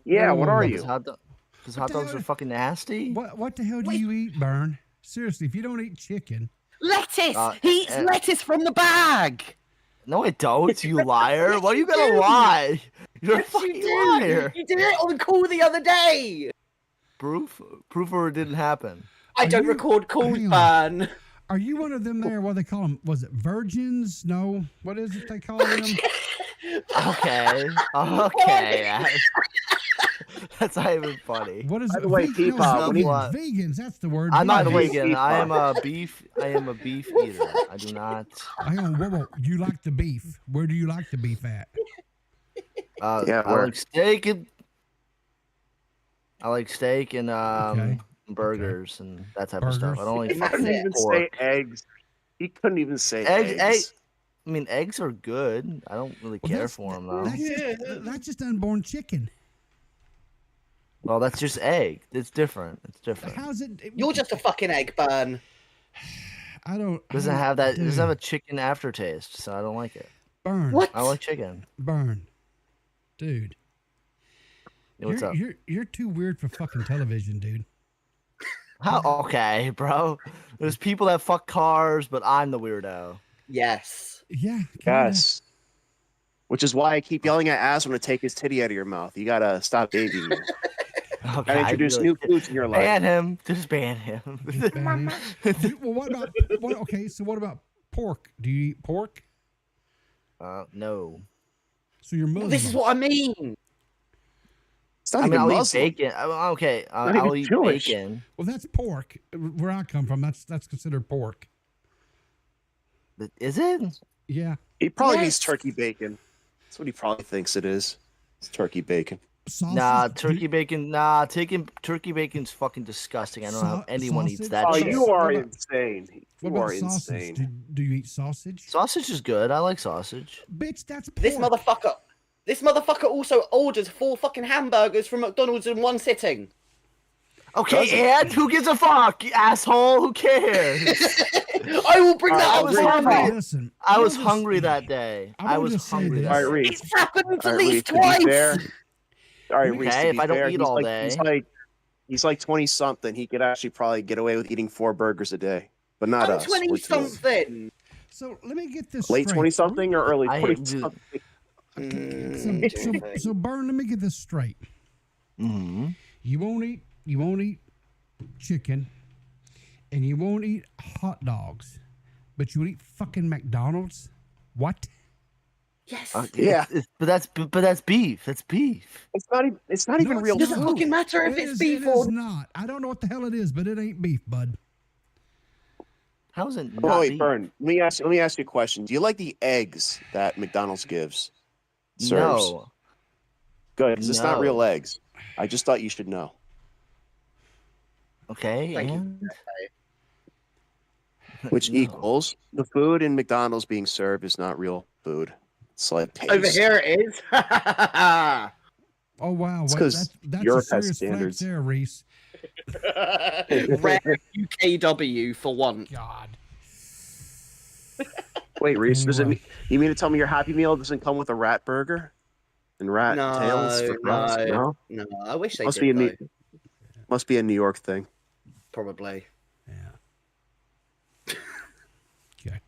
K: Yeah, what are you?
G: Because hot dogs are fucking nasty.
C: What the hell do you eat, Burn? Seriously, if you don't eat chicken,
H: lettuce. He eats lettuce from the bag.
G: No, I don't. You liar! Why are you gonna lie? You're a
H: Yes, you
G: fucking
H: did.
G: liar.
H: You did it on the call the other day.
G: Proof or it didn't happen.
H: I don't record calls, man.
C: Are you one of them there? What they call them? Was it virgins? No. What is it they call them?
G: Okay. That's not even funny.
C: What is
K: By
C: it?
K: the way, P-Pop,
C: Vegans. That's the word.
G: I'm not a
C: vegans.
G: vegan. I am a beef eater. I do not.
C: Hang on, whoa. You like the beef? Where do you like the beef at?
K: Yeah,
G: I like steak and burgers and that type of stuff. I don't like
K: He couldn't even say eggs. He couldn't even say eggs.
G: I mean, eggs are good. I don't really care for them though.
C: That's just unborn chicken.
G: Well, that's just egg. It's different.
C: How's it?
H: You're just a fucking egg, Burn.
C: I don't.
G: Doesn't have that. It doesn't have a chicken aftertaste, so I don't like it.
C: Burn.
H: What?
G: I like chicken.
C: Burn. Dude.
G: Hey, what's up?
C: You're too weird for fucking television, dude.
G: How? Okay, bro. There's people that fuck cars, but I'm the weirdo.
H: Yes.
C: Yeah.
K: Yes. Which is why I keep yelling at Aswin to take his titty out of your mouth. You gotta stop babying him.
G: Okay,
K: Gotta introduce new foods in your life.
G: Ban him. Just ban him.
C: Well, what about? So what about pork? Do you eat pork?
G: No.
C: So you're Muslim.
H: Well, this is what I mean.
K: It's not
G: I mean,
K: even
G: I'll
K: Muslim.
G: eat bacon. Okay,
K: Not
G: I'll
K: even
G: eat
K: Jewish.
G: bacon.
C: Well, that's pork. Where I come from, that's considered pork.
G: Is it?
C: Yeah.
K: He probably means turkey bacon. That's what he probably thinks it is. It's turkey bacon.
C: Sausage?
G: Nah, turkey bacon. Nah, turkey bacon's fucking disgusting. I don't know how anyone eats that.
K: Oh,
G: shit.
K: you are insane.
C: What
K: You
C: about
K: are
C: sausage?
K: insane.
C: Do you eat sausage?
G: Sausage is good. I like sausage.
C: Bitch, that's pork.
H: This motherfucker also orders 4 fucking hamburgers from McDonald's in one sitting.
G: Okay, and who gives a fuck, you asshole? Who cares?
H: I will bring that up.
C: Listen,
G: I was hungry that day. I was hungry.
K: All right, Reese.
H: It's happened
K: All
H: at
K: right,
H: least
K: Reese, to be
H: twice.
K: fair- All right, Reese.
G: Okay,
K: To
G: if
K: be
G: I don't
K: fair,
G: eat
K: he's
G: all
K: like,
G: day.
K: he's like 20 something. He could actually probably get away with eating 4 burgers a day, but not
H: I'm
K: us.
H: 20
K: We're too old.
H: something.
C: So let me get this
K: Late
C: straight.
K: 20 something or early
G: I
K: 20
G: do-
K: something.
C: So Burn, let me get this straight.
G: Mm-hmm.
C: You won't eat chicken, and you won't eat hot dogs, but you eat fucking McDonald's. What?
H: Yes.
K: Yeah.
G: But that's beef. That's beef.
K: It's not even real
H: It doesn't
K: food.
H: fucking matter if
C: It
H: it's
C: is-
H: beef
C: it
H: or
C: is not. I don't know what the hell it is, but it ain't beef, bud.
G: How's it not
K: Oh wait,
G: beef?
K: Burn. Let me ask you a question. Do you like the eggs that McDonald's serves?
G: No.
K: Good, because it's not
G: No.
K: real eggs. I just thought you should know.
G: Okay.
H: Thank you.
G: and?
K: Which
G: No.
K: equals the food in McDonald's being served is not real food. It's like paste.
H: over here it is.
C: Oh wow,
K: It's
C: wait,
K: 'cause
C: that's a
K: Europe has
C: serious flex
K: standards.
C: there, Reese.
H: Rare UKW for once.
C: God.
K: Wait, Reese, does it
C: Anyway.
K: you mean to tell me your Happy Meal doesn't come with a rat burger and rat tails for fries? No,
H: No, I wish they
K: must
H: did.
K: be a
H: though.
K: must be a New York thing.
H: Probably.
C: Yeah. Okay.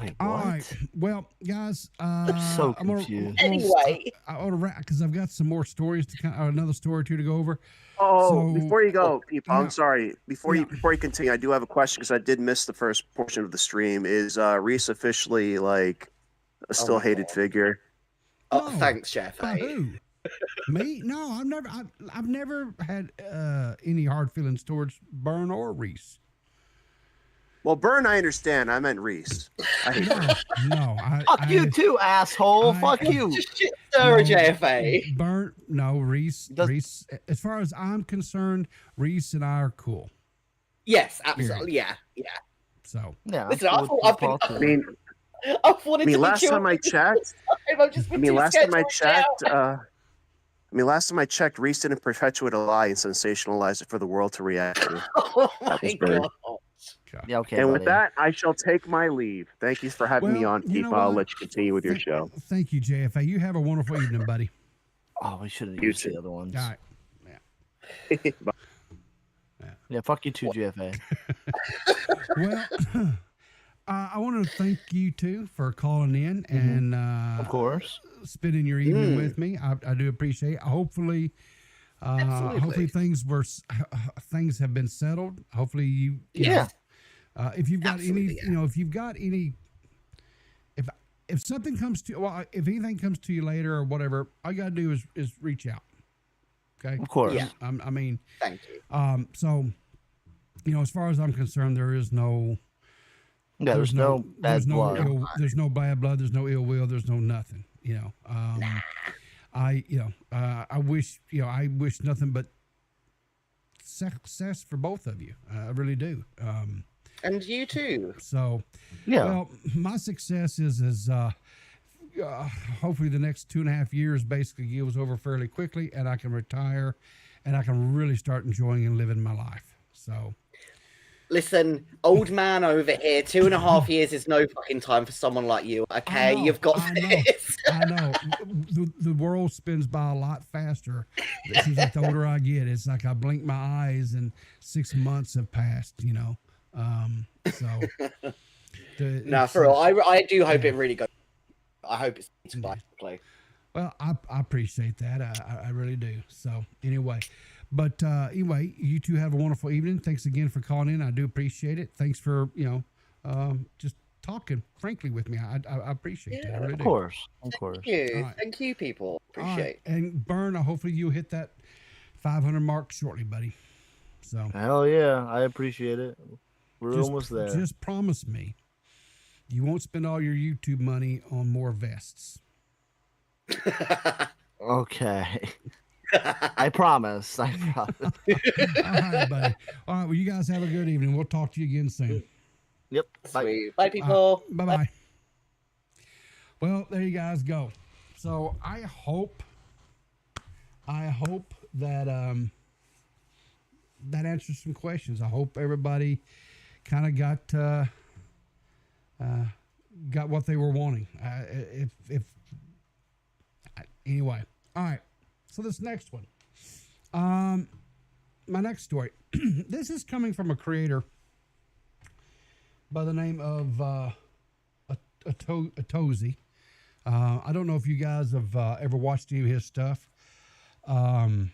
G: Wait,
C: All
G: what?
C: right. Well, guys,
G: so
C: I'm gonna-
G: confused.
H: Anyway.
C: I ought to wrap because I've got some more stories to another story or two to go over.
K: Oh,
C: So-
K: before you go, people,
C: yeah.
K: I'm sorry. Before
C: Yeah.
K: you continue, I do have a question because I did miss the first portion of the stream. Is Reese officially like a still
H: my
K: hated
H: God.
K: figure?
H: Oh,
C: No.
H: thanks, Chef.
C: By who? Me? No, I've never had any hard feelings towards Burn or Reese.
K: Well, Burn, I understand. I meant Reese. I hate
C: No,
K: Burn.
C: no.
G: Fuck you too, asshole. Fuck you.
H: Just shit stir
C: No.
H: JFA.
C: Burn? No, Reese.
G: Does-
C: Reese. As far as I'm concerned, Reese and I are cool.
H: Yes, absolutely. Yeah, yeah.
C: So
G: Yeah.
H: Listen, I
G: I'm cool
H: thought
G: with
H: I've been-
G: Paul,
K: I
G: too.
K: mean,
H: I've wanted to be
K: last
H: killed
K: time I checked,
H: I've just been too
K: last
H: scared
K: time I
H: to reach out.
K: checked, last time I checked, Reese didn't perpetuate a lie and sensationalize it for the world to react to.
H: Oh my
K: was very-
H: god.
G: Yeah, okay.
K: And with
G: buddy.
K: that, I shall take my leave. Thank you for having me
C: Well,
K: on,
C: you know
K: people. I'll
C: what?
K: let you continue with your show.
C: Thank you, JFA. You have a wonderful evening, buddy.
G: Oh, we should have
K: You
G: used
K: too.
G: the other ones.
C: All right.
G: Yeah, fuck you too, GFA.
C: Well, I want to thank you too for calling in and
G: Of course.
C: spending your evening with me. I do appreciate it. Hopefully things have been settled. Hopefully you know, if you've got if something comes to if anything comes to you later or whatever, all you gotta do is reach out. Okay.
G: Of course.
H: Yeah.
C: I mean,
H: Thank you.
C: So, you know, as far as I'm concerned, there is no.
G: Yeah, there's no bad blood.
C: There's no bad blood. There's no ill will. There's no nothing. You know. I wish I wish nothing but success for both of you. I really do.
H: And you too.
C: So,
G: yeah.
C: Well, my success is hopefully the next 2.5 years basically goes over fairly quickly, and I can retire, and I can really start enjoying and living my life. So,
H: listen, old man over here, 2.5 years is no fucking time for someone like you. Okay, you've got this.
C: I know. The world spins by a lot faster. It seems like the older I get, it's like I blink my eyes and 6 months have passed. You know.
H: No, for real, I do hope it really goes. I hope it's play.
C: Well, I appreciate that. I really do. So anyway, but anyway, you two have a wonderful evening. Thanks again for calling in. I do appreciate it. Thanks for just talking frankly with me. I appreciate that. I really do.
G: Of course.
H: Thank you. Right. Thank you, people. Appreciate.
C: Right. And Burn, hopefully you'll hit that 500 mark shortly, buddy. So
G: hell yeah, I appreciate it. We're almost there.
C: Just promise me you won't spend all your YouTube money on more vests.
G: Okay. I promise.
C: All right, buddy. All right, well, you guys have a good evening. We'll talk to you again soon.
G: Yep.
H: Bye. Bye, people.
C: Bye-bye. Well, there you guys go. So I hope that that answers some questions. I hope everybody kind of got what they were wanting. Anyway, all right. So this next one, my next story. This is coming from a creator by the name of Atozy. I don't know if you guys have ever watched any of his stuff. I've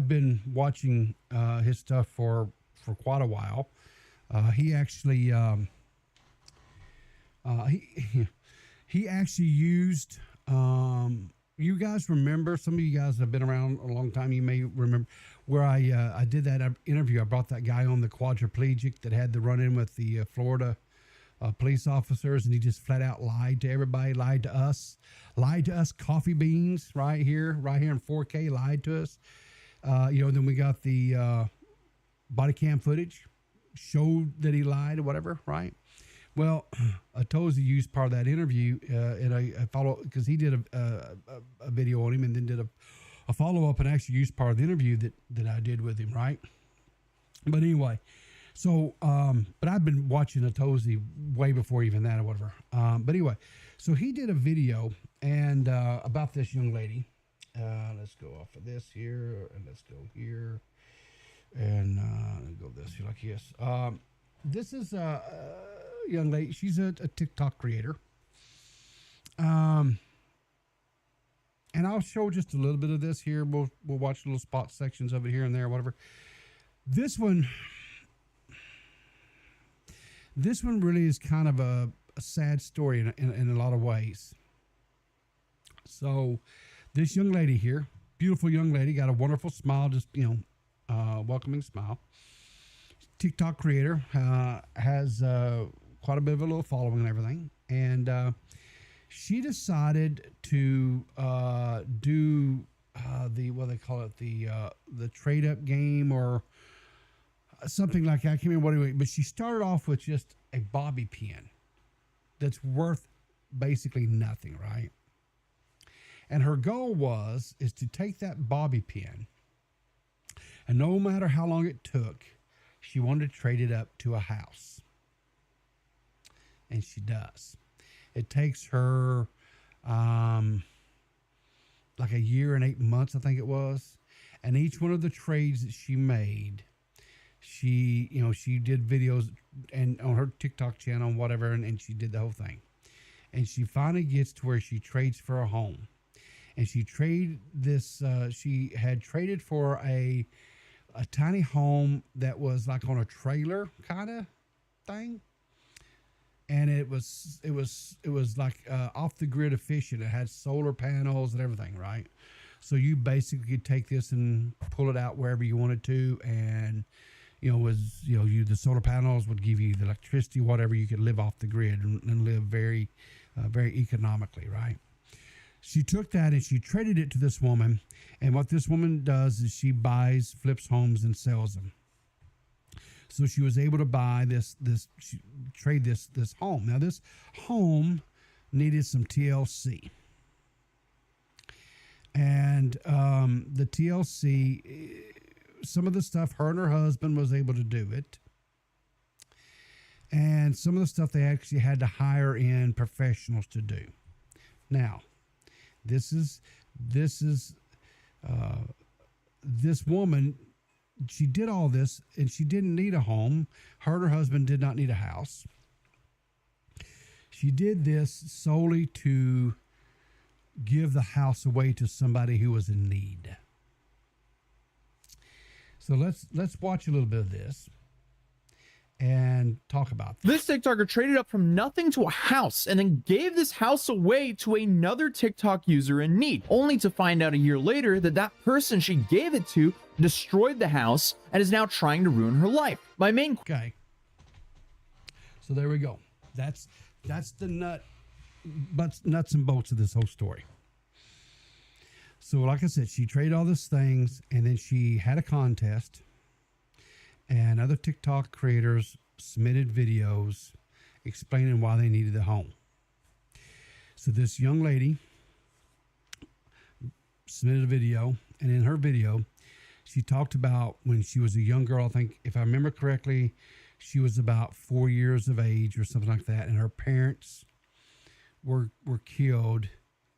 C: been watching his stuff for quite a while. He actually he actually used. You guys remember? Some of you guys have been around a long time. You may remember where I did that interview. I brought that guy on, the quadriplegic that had the run-in with the Florida police officers, and he just flat out lied to everybody, lied to us, coffee beans right here in 4K, lied to us. Then we got the body cam footage, showed that he lied or whatever, right? Well, Atozy used part of that interview in a follow, because he did a video on him and then did a follow-up and actually used part of the interview that I did with him, right? But anyway, so, but I've been watching Atozy way before even that or whatever. But anyway, so he did a video and about this young lady. Let's go off of this here, and let's go here, and go this here like this. This is a young lady. She's a TikTok creator. And I'll show just a little bit of this here. We'll watch little spot sections of it here and there, whatever. This one really is kind of a sad story in a lot of ways. So this young lady here, beautiful young lady, got a wonderful smile, just, welcoming smile. TikTok creator, has quite a bit of a little following and everything. And she decided to do what they call it, the trade up game or something like that. I can't remember what it was, but she started off with just a bobby pin that's worth basically nothing, right? And her goal is to take that bobby pin, and no matter how long it took, she wanted to trade it up to a house. And she does. It takes her like a year and 8 months, I think it was. And each one of the trades that she made, she did videos and on her TikTok channel and whatever, and she did the whole thing. And she finally gets to where she trades for a home. And she she had traded for a tiny home that was like on a trailer kind of thing. And it was like off the grid efficient. It had solar panels and everything, right? So you basically could take this and pull it out wherever you wanted to, and the solar panels would give you the electricity, whatever. You could live off the grid and live very, very economically, right? She took that and she traded it to this woman, and what this woman does is she buys, flips homes, and sells them. So she was able to buy trade this home. Now this home needed some TLC, and the TLC, some of the stuff her and her husband was able to do it, and some of the stuff they actually had to hire in professionals to do. Now, this woman, she did all this, and she didn't need a home. Her and her husband did not need a house. She did this solely to give the house away to somebody who was in need. So let's watch a little bit of this and talk about
L: this. This TikToker traded up from nothing to a house and then gave this house away to another TikTok user in need, only to find out a year later that that person she gave it to destroyed the house and is now trying to ruin her life. My main...
C: Okay. So there we go. That's the nuts and bolts of this whole story. So like I said, she traded all these things, and then she had a contest, and other TikTok creators submitted videos explaining why they needed the home. So this young lady submitted a video, and in her video, she talked about when she was a young girl. I think, if I remember correctly, she was about 4 years of age or something like that, and her parents were killed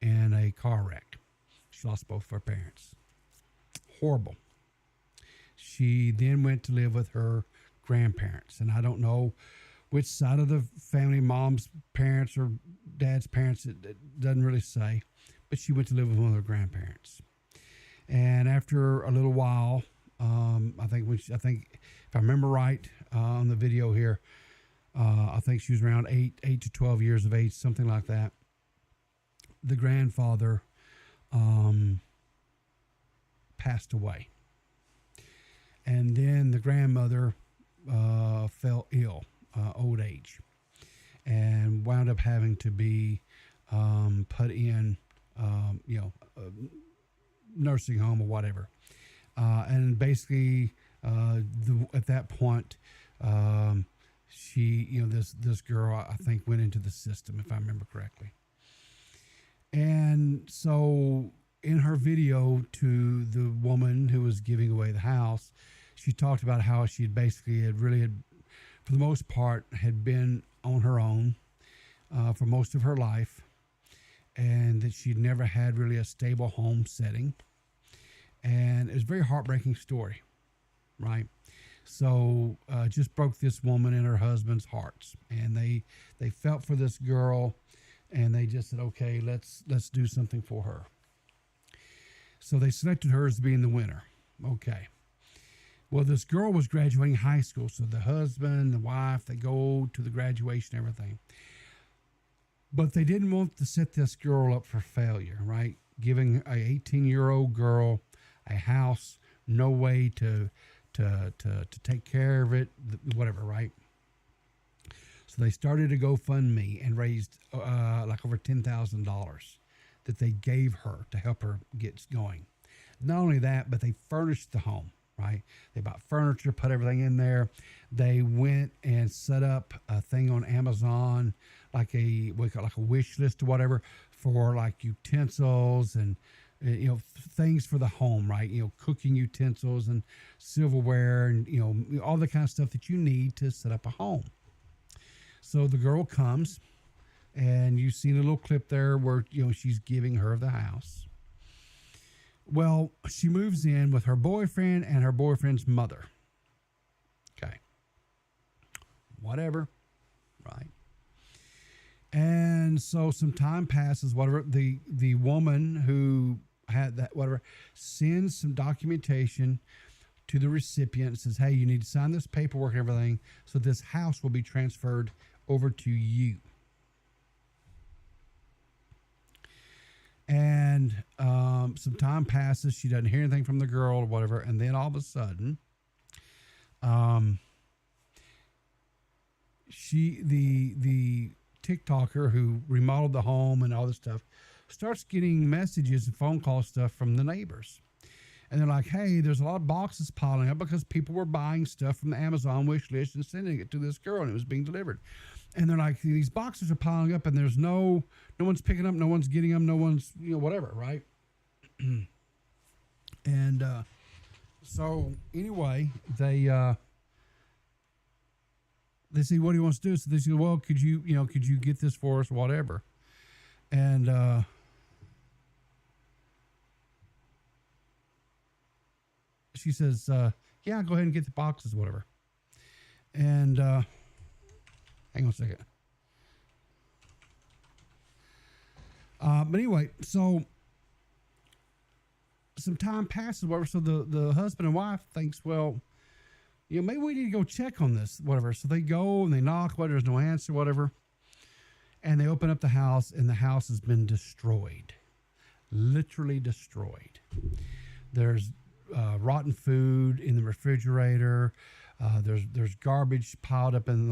C: in a car wreck. She lost both of her parents. Horrible. She then went to live with her grandparents, and I don't know which side of the family, mom's parents or dad's parents, it doesn't really say, but she went to live with one of her grandparents. And after a little while, I think if I remember right on the video here, I think she was around 8 to 12 years of age, something like that. The grandfather passed away. And then the grandmother fell ill, old age, and wound up having to be put in, nursing home or whatever. And basically, at that point, she, this girl, I think, went into the system, if I remember correctly. And so in her video to the woman who was giving away the house, she talked about how she basically had, for the most part, had been on her own for most of her life, and that she'd never had really a stable home setting. And it was a very heartbreaking story, right? So just broke this woman and her husband's hearts, and they felt for this girl, and they just said, okay, let's do something for her. So they selected her as being the winner. Okay. Well, this girl was graduating high school, so the husband, the wife, they go to the graduation, everything. But they didn't want to set this girl up for failure, right? Giving a 18-year-old girl a house, no way to take care of it, whatever, right? So they started a GoFundMe and raised like over $10,000 that they gave her to help her get going. Not only that, but they furnished the home, right? They bought furniture, put everything in there. They went and set up a thing on Amazon, like a wish list or whatever, for like utensils and things for the home, right? Cooking utensils and silverware and all the kind of stuff that you need to set up a home. So the girl comes, and you've seen a little clip there where she's giving her the house. Well, she moves in with her boyfriend and her boyfriend's mother. Okay. whatever, right? And so some time passes, whatever. The woman who had that, whatever, sends some documentation to the recipient, says, hey, you need to sign this paperwork and everything, so this house will be transferred over to you. And some time passes. She doesn't hear anything from the girl or whatever. And then all of a sudden, the TikToker who remodeled the home and all this stuff starts getting messages and phone call stuff from the neighbors. And they're like, hey, there's a lot of boxes piling up because people were buying stuff from the Amazon wish list and sending it to this girl, and it was being delivered. And they're like, these boxes are piling up, and there's no one's picking them, no one's getting them, no one's, whatever, right? And so anyway, they say, what do you want to do? So they say, well, could you get this for us, whatever? And she says, yeah, go ahead and get the boxes, whatever. And hang on a second. But anyway, so some time passes, whatever. So the husband and wife thinks, well, maybe we need to go check on this, whatever. So they go and they knock, whatever, there's no answer, whatever. And they open up the house, and the house has been destroyed. Literally destroyed. There's rotten food in the refrigerator. There's garbage piled up in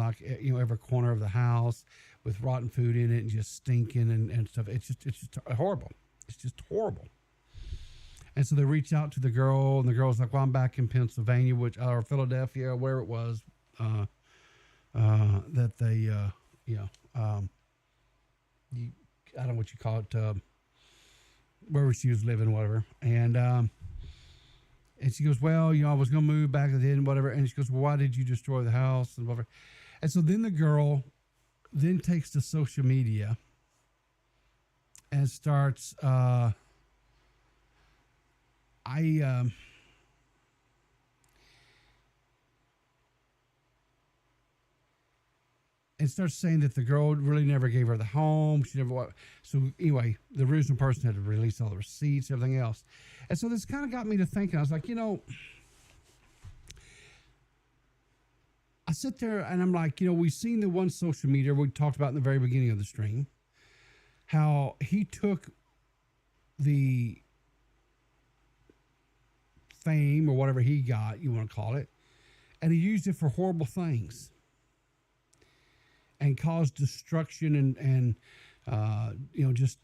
C: every corner of the house with rotten food in it and just stinking and stuff. It's just horrible. It's just horrible. And so they reach out to the girl, and the girl's like, well, I'm back in Pennsylvania, or Philadelphia, where it was, that they, I don't know what you call it, wherever she was living, whatever. And she goes, well, I was going to move back at the end, whatever. And she goes, well, why did you destroy the house and whatever? And so then the girl then takes to social media and starts, and starts saying that the girl really never gave her the home. She never. So anyway, the original person had to release all the receipts, everything else. And so this kind of got me to thinking. I was like, I sit there and I'm like, we've seen the one social media we talked about in the very beginning of the stream, how he took the fame or whatever he got, you want to call it, and he used it for horrible things and caused destruction and just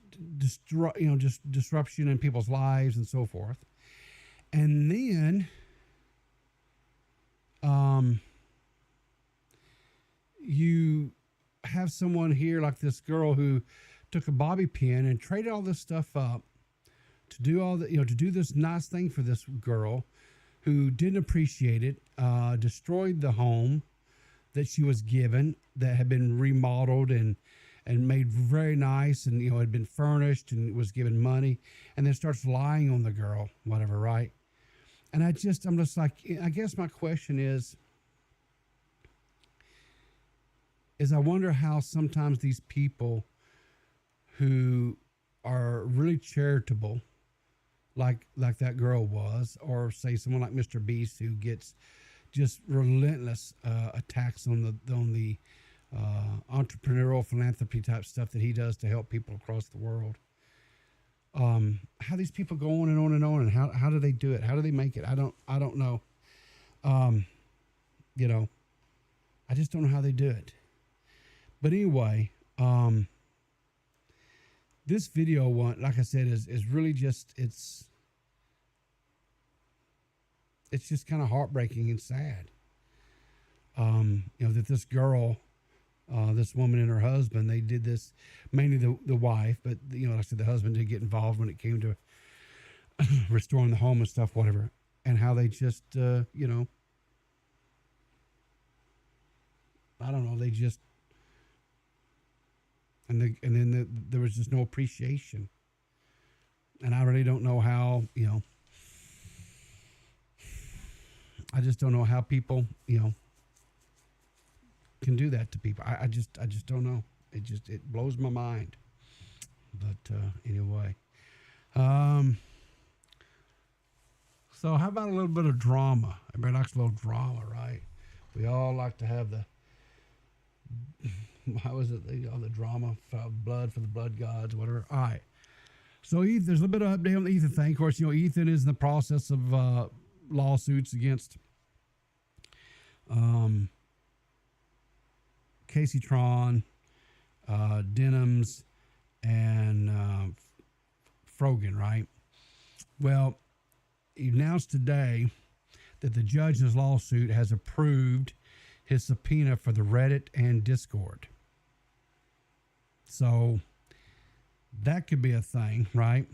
C: disruption in people's lives and so forth. And then you have someone here like this girl who took a bobby pin and traded all this stuff up to do all the, to do this nice thing for this girl who didn't appreciate it, destroyed the home that she was given that had been remodeled and made very nice and, had been furnished and was given money, and then starts lying on the girl, whatever, right? And I'm just like, I guess my question is I wonder how sometimes these people who are really charitable, like that girl was, or say someone like Mr. Beast who gets just relentless attacks on the entrepreneurial philanthropy type stuff that he does to help people across the world. How these people go on and on and on, and how do they do it? How do they make it? I don't know. I just don't know how they do it. But anyway, this video one, like I said, is really just, it's just kind of heartbreaking and sad. That this girl, this woman and her husband, they did this, mainly the wife, but like I said, the husband did get involved when it came to restoring the home and stuff, whatever, and how they just, I don't know, they just, and then there was just no appreciation, and I really don't know how, I just don't know how people, can do that to people. I just don't know. It blows my mind. But anyway, so how about a little bit of drama? Everybody likes a little drama, right? We all like to have the, how is it? The drama, blood for the blood gods, whatever. All right. So there's a little bit of update on the Ethan thing. Of course, Ethan is in the process of lawsuits against Casey Tron, Denims, and Frogan, right? Well, he announced today that the judge in his lawsuit has approved his subpoena for the Reddit and Discord. So that could be a thing, right?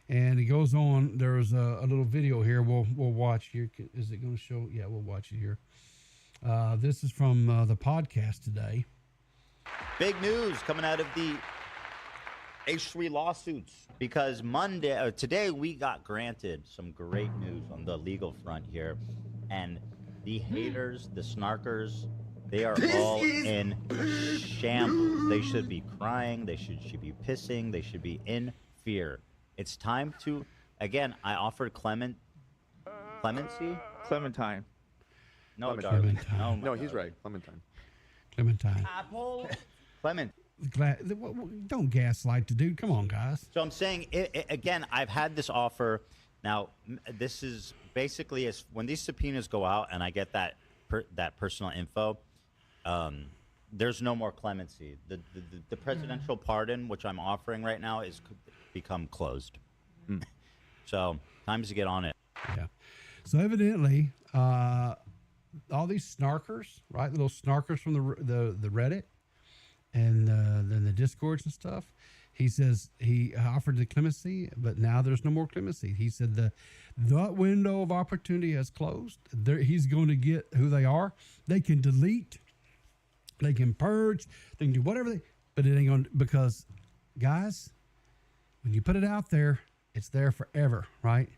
C: And he goes on. There's a little video here. We'll watch here. Is it going to show? Yeah, we'll watch it here. This is from the podcast today.
M: Big news coming out of the H3 lawsuits, because today we got granted some great news on the legal front here, and the haters, the snarkers, they are all in shambles. They should be crying. They should be pissing. They should be in fear. It's time to, again, I offered clemency.
N: Clementine.
M: No, darling.
N: No, he's right. Clementine.
M: Apple. Clement.
C: Don't gaslight the dude. Come on, guys.
M: So I'm saying, again, I've had this offer. Now, this is basically when these subpoenas go out and I get that personal info, there's no more clemency. The presidential pardon, which I'm offering right now, is become closed. So time to get on it.
C: Yeah. So evidently, all these snarkers, right? Little snarkers from the Reddit and then the Discords and stuff. He says he offered the clemency, but now there's no more clemency. He said the window of opportunity has closed. He's going to get who they are. They can delete, they can purge, they can do whatever but it ain't going to, because guys, when you put it out there, it's there forever, right?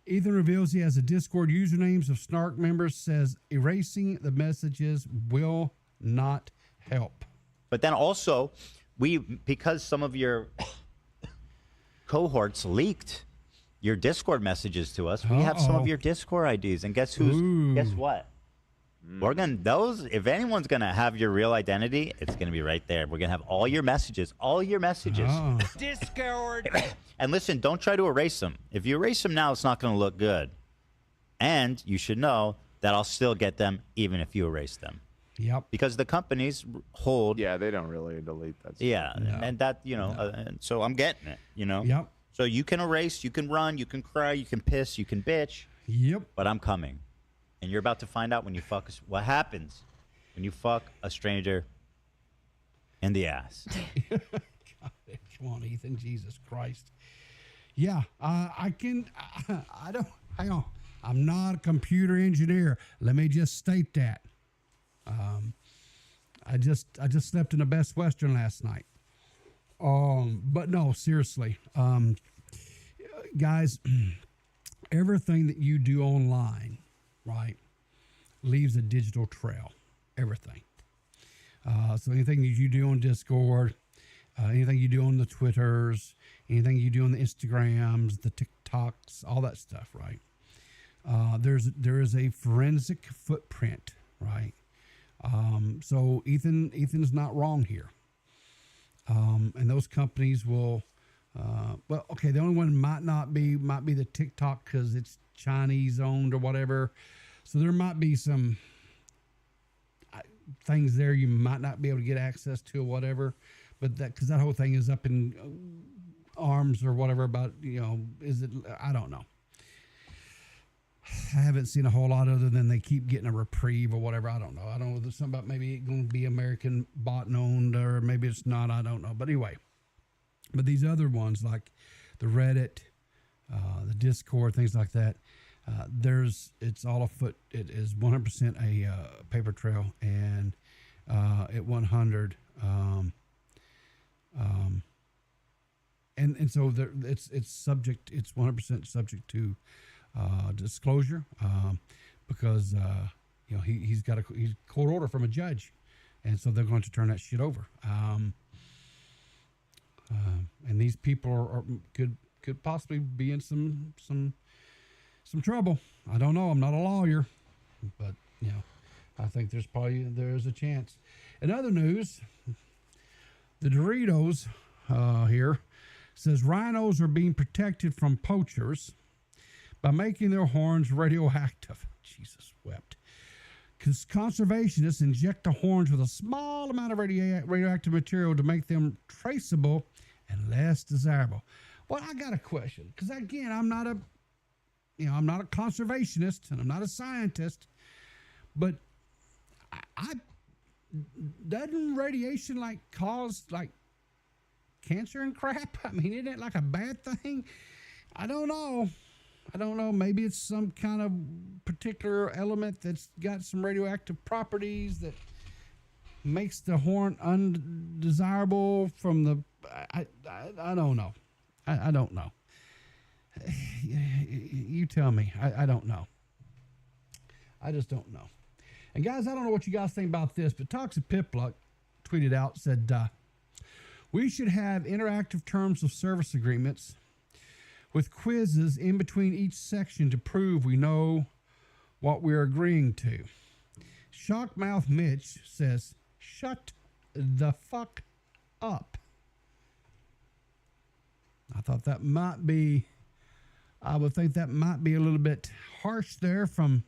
C: Ethan reveals he has a Discord usernames of Snark members, says erasing the messages will not help.
M: But then also, because some of your cohorts leaked your Discord messages to us, we have some of your Discord IDs, and guess what? We're gonna if anyone's gonna have your real identity, it's gonna be right there. We're gonna have all your messages. Discord. And listen, don't try to erase them. If you erase them now, it's not gonna look good. And you should know that I'll still get them even if you erase them.
C: Yep.
M: Because the companies hold.
N: Yeah, they don't really delete that stuff.
M: Yeah, no. And that, and so I'm getting it,
C: Yep.
M: So you can erase, you can run, you can cry, you can piss, you can bitch.
C: Yep.
M: But I'm coming. And you're about to find out what happens when you fuck a stranger in the ass.
C: God, come on, Ethan. Jesus Christ. Yeah, I don't, hang on. I'm not a computer engineer. Let me just state that. I just slept in the Best Western last night. But no, seriously, guys, everything that you do online, right, leaves a digital trail. Everything. So anything that you do on Discord, anything you do on the Twitters, anything you do on the Instagrams, the TikToks, all that stuff, right? There is a forensic footprint, right? So Ethan's not wrong here. And those companies will, the only one might be the TikTok because it's Chinese owned or whatever. So there might be some things there you might not be able to get access to or whatever, but because that whole thing is up in arms or whatever about, is it, I don't know. I haven't seen a whole lot other than they keep getting a reprieve or whatever. I don't know. I don't know. There's something about maybe it going to be American bot owned or maybe it's not. I don't know. But anyway, but these other ones like the Reddit, the Discord, things like that, it's all afoot. It is 100% a paper trail, and at 100, and so it's subject. It's 100% subject to disclosure, because he's got a court order from a judge and so they're going to turn that shit over. And these people could possibly be in some trouble. I don't know. I'm not a lawyer, but I think there's a chance. In other news, the Doritos here says rhinos are being protected from poachers by making their horns radioactive. Jesus wept. Because conservationists inject the horns with a small amount of radioactive material to make them traceable and less desirable. Well, I got a question, because again, I'm not a conservationist and I'm not a scientist, but doesn't radiation cause cancer and crap? I mean, isn't it like a bad thing? I don't know. Maybe it's some kind of particular element that's got some radioactive properties that makes the horn undesirable from the. I don't know. I don't know. You tell me. I don't know. I just don't know. And guys, I don't know what you guys think about this, but ToxicPiplup tweeted out, said, we should have interactive terms of service agreements with quizzes in between each section to prove we know what we're agreeing to. Shockmouth Mitch says, shut the fuck up. I thought that might be, I would think that might be a little bit harsh there from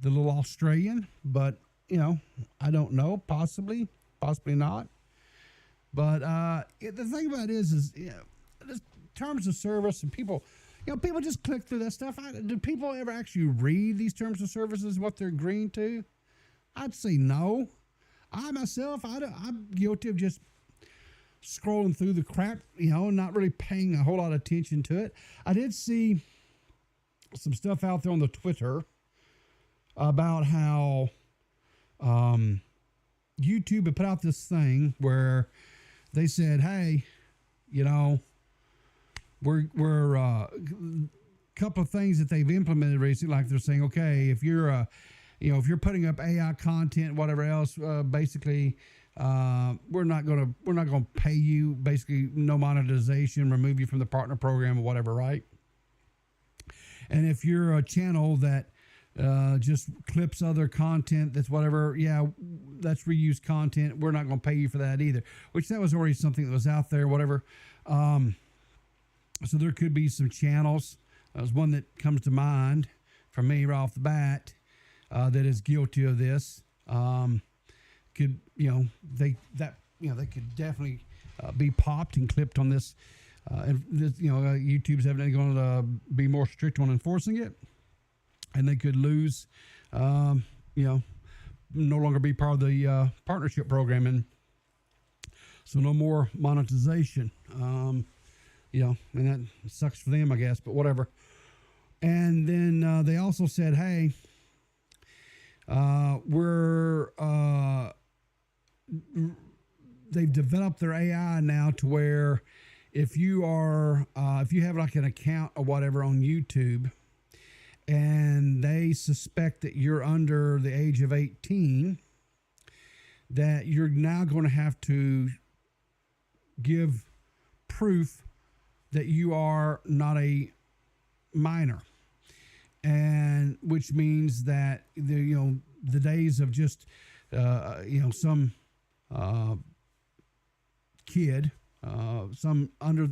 C: the little Australian, but I don't know, possibly not. But the thing about it is terms of service, and people just click through that stuff. Do people ever actually read these terms of services, what they're agreeing to? I'd say no. I myself, I'm guilty of just scrolling through the crap, not really paying a whole lot of attention to it. I did see some stuff out there on the Twitter about how YouTube had put out this thing where they said, hey, we're a couple of things that they've implemented recently, like they're saying, okay, if you're if you're putting up AI content, whatever else, basically we're not gonna pay you, basically no monetization, remove you from the partner program or whatever, right? And if you're a channel that just clips other content that's whatever, that's reused content, we're not going to pay you for that either, which that was already something that was out there, whatever. So there could be some channels. There's one that comes to mind for me right off the bat that is guilty of this. They could definitely be popped and clipped on this. And this, YouTube's evidently going to be more strict on enforcing it. And they could lose, no longer be part of the partnership program, and so no more monetization. And that sucks for them, I guess, but whatever. And then they also said, hey, they've developed their AI now to where if you have like an account or whatever on YouTube, and they suspect that you're under the age of 18, that you're now going to have to give proof that you are not a minor, and which means that the days of just some kid, someone under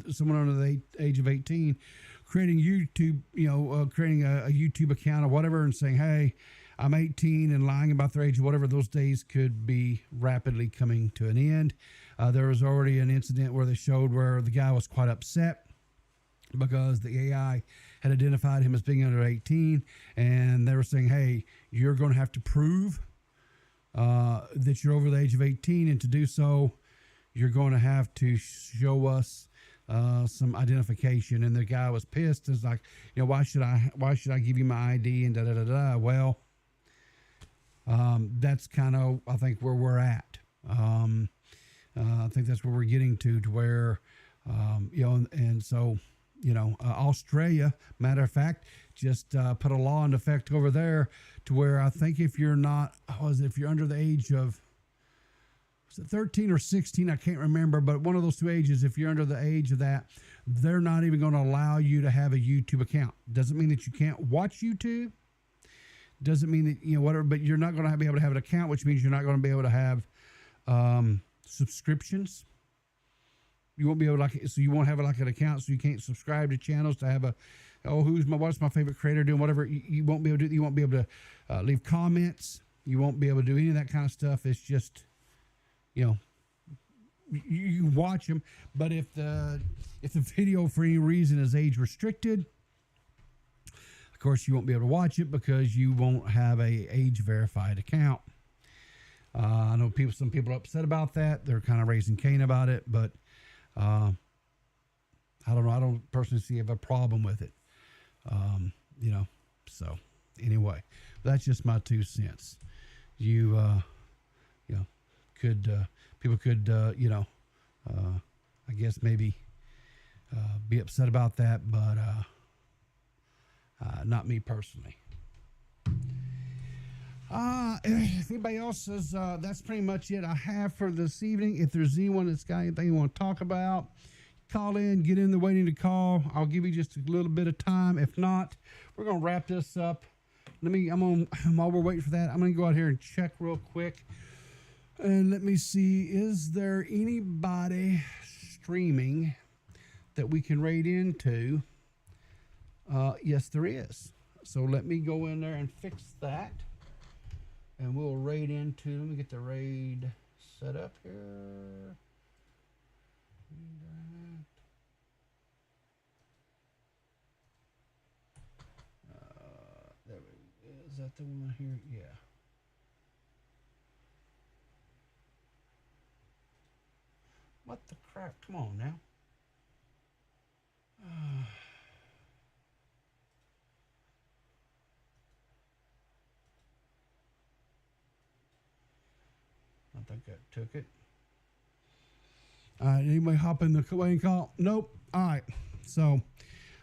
C: the age of 18, creating YouTube, creating a YouTube account or whatever and saying, hey, I'm 18, and lying about their age or whatever, those days could be rapidly coming to an end. There was already an incident where they showed where the guy was quite upset because the AI had identified him as being under 18, and they were saying, hey, you're going to have to prove that you're over the age of 18, and to do so, you're going to have to show us some identification. And the guy was pissed. It's like, why should I give you my ID and da da da da? Well, that's kind of, I think, where we're at. I think that's where we're getting to where, and so, Australia, matter of fact, just put a law into effect over there to where I think if you're under the age of 13 or 16, I can't remember, but one of those two ages, if you're under the age of that, they're not even going to allow you to have a YouTube account. Doesn't mean that you can't watch YouTube. Doesn't mean that, whatever, but you're not going to be able to have an account, which means you're not going to be able to have subscriptions. You won't be able to, so you won't have like an account, so you can't subscribe to channels to have what's my favorite creator doing, whatever. You won't be able to do, you won't be able to leave comments. You won't be able to do any of that kind of stuff. It's just, you watch them, but if the video for any reason is age restricted, of course you won't be able to watch it because you won't have a age verified account. I know some people are upset about that. They're kind of raising Cain about it, but I don't know. I don't personally see a problem with it. So anyway, that's just my 2 cents. People could, I guess maybe be upset about that, but not me personally. If anybody else says that's pretty much it I have for this evening. If there's anyone that's got anything you want to talk about, call in, get in the waiting to call. I'll give you just a little bit of time. If not, we're gonna wrap this up. While we're waiting for that, I'm gonna go out here and check real quick. And let me see, is there anybody streaming that we can raid into? Yes, there is. So let me go in there and fix that. And we'll raid into, let me get the raid set up here. There we go. Is that the one here? Yeah. What the crap? Come on now. I think that took it. All right, anybody hop in the waiting call? Nope. All right. So,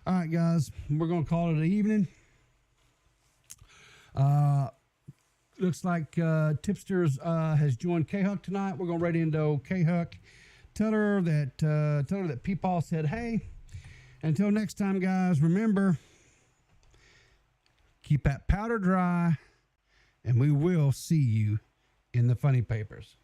C: all right, guys, we're going to call it an evening. Looks like Tipsters has joined K-Huck tonight. We're going to raid into K-Huck. Tell her that Peepaw said, hey. Until next time, guys, remember, keep that powder dry, and we will see you in the funny papers.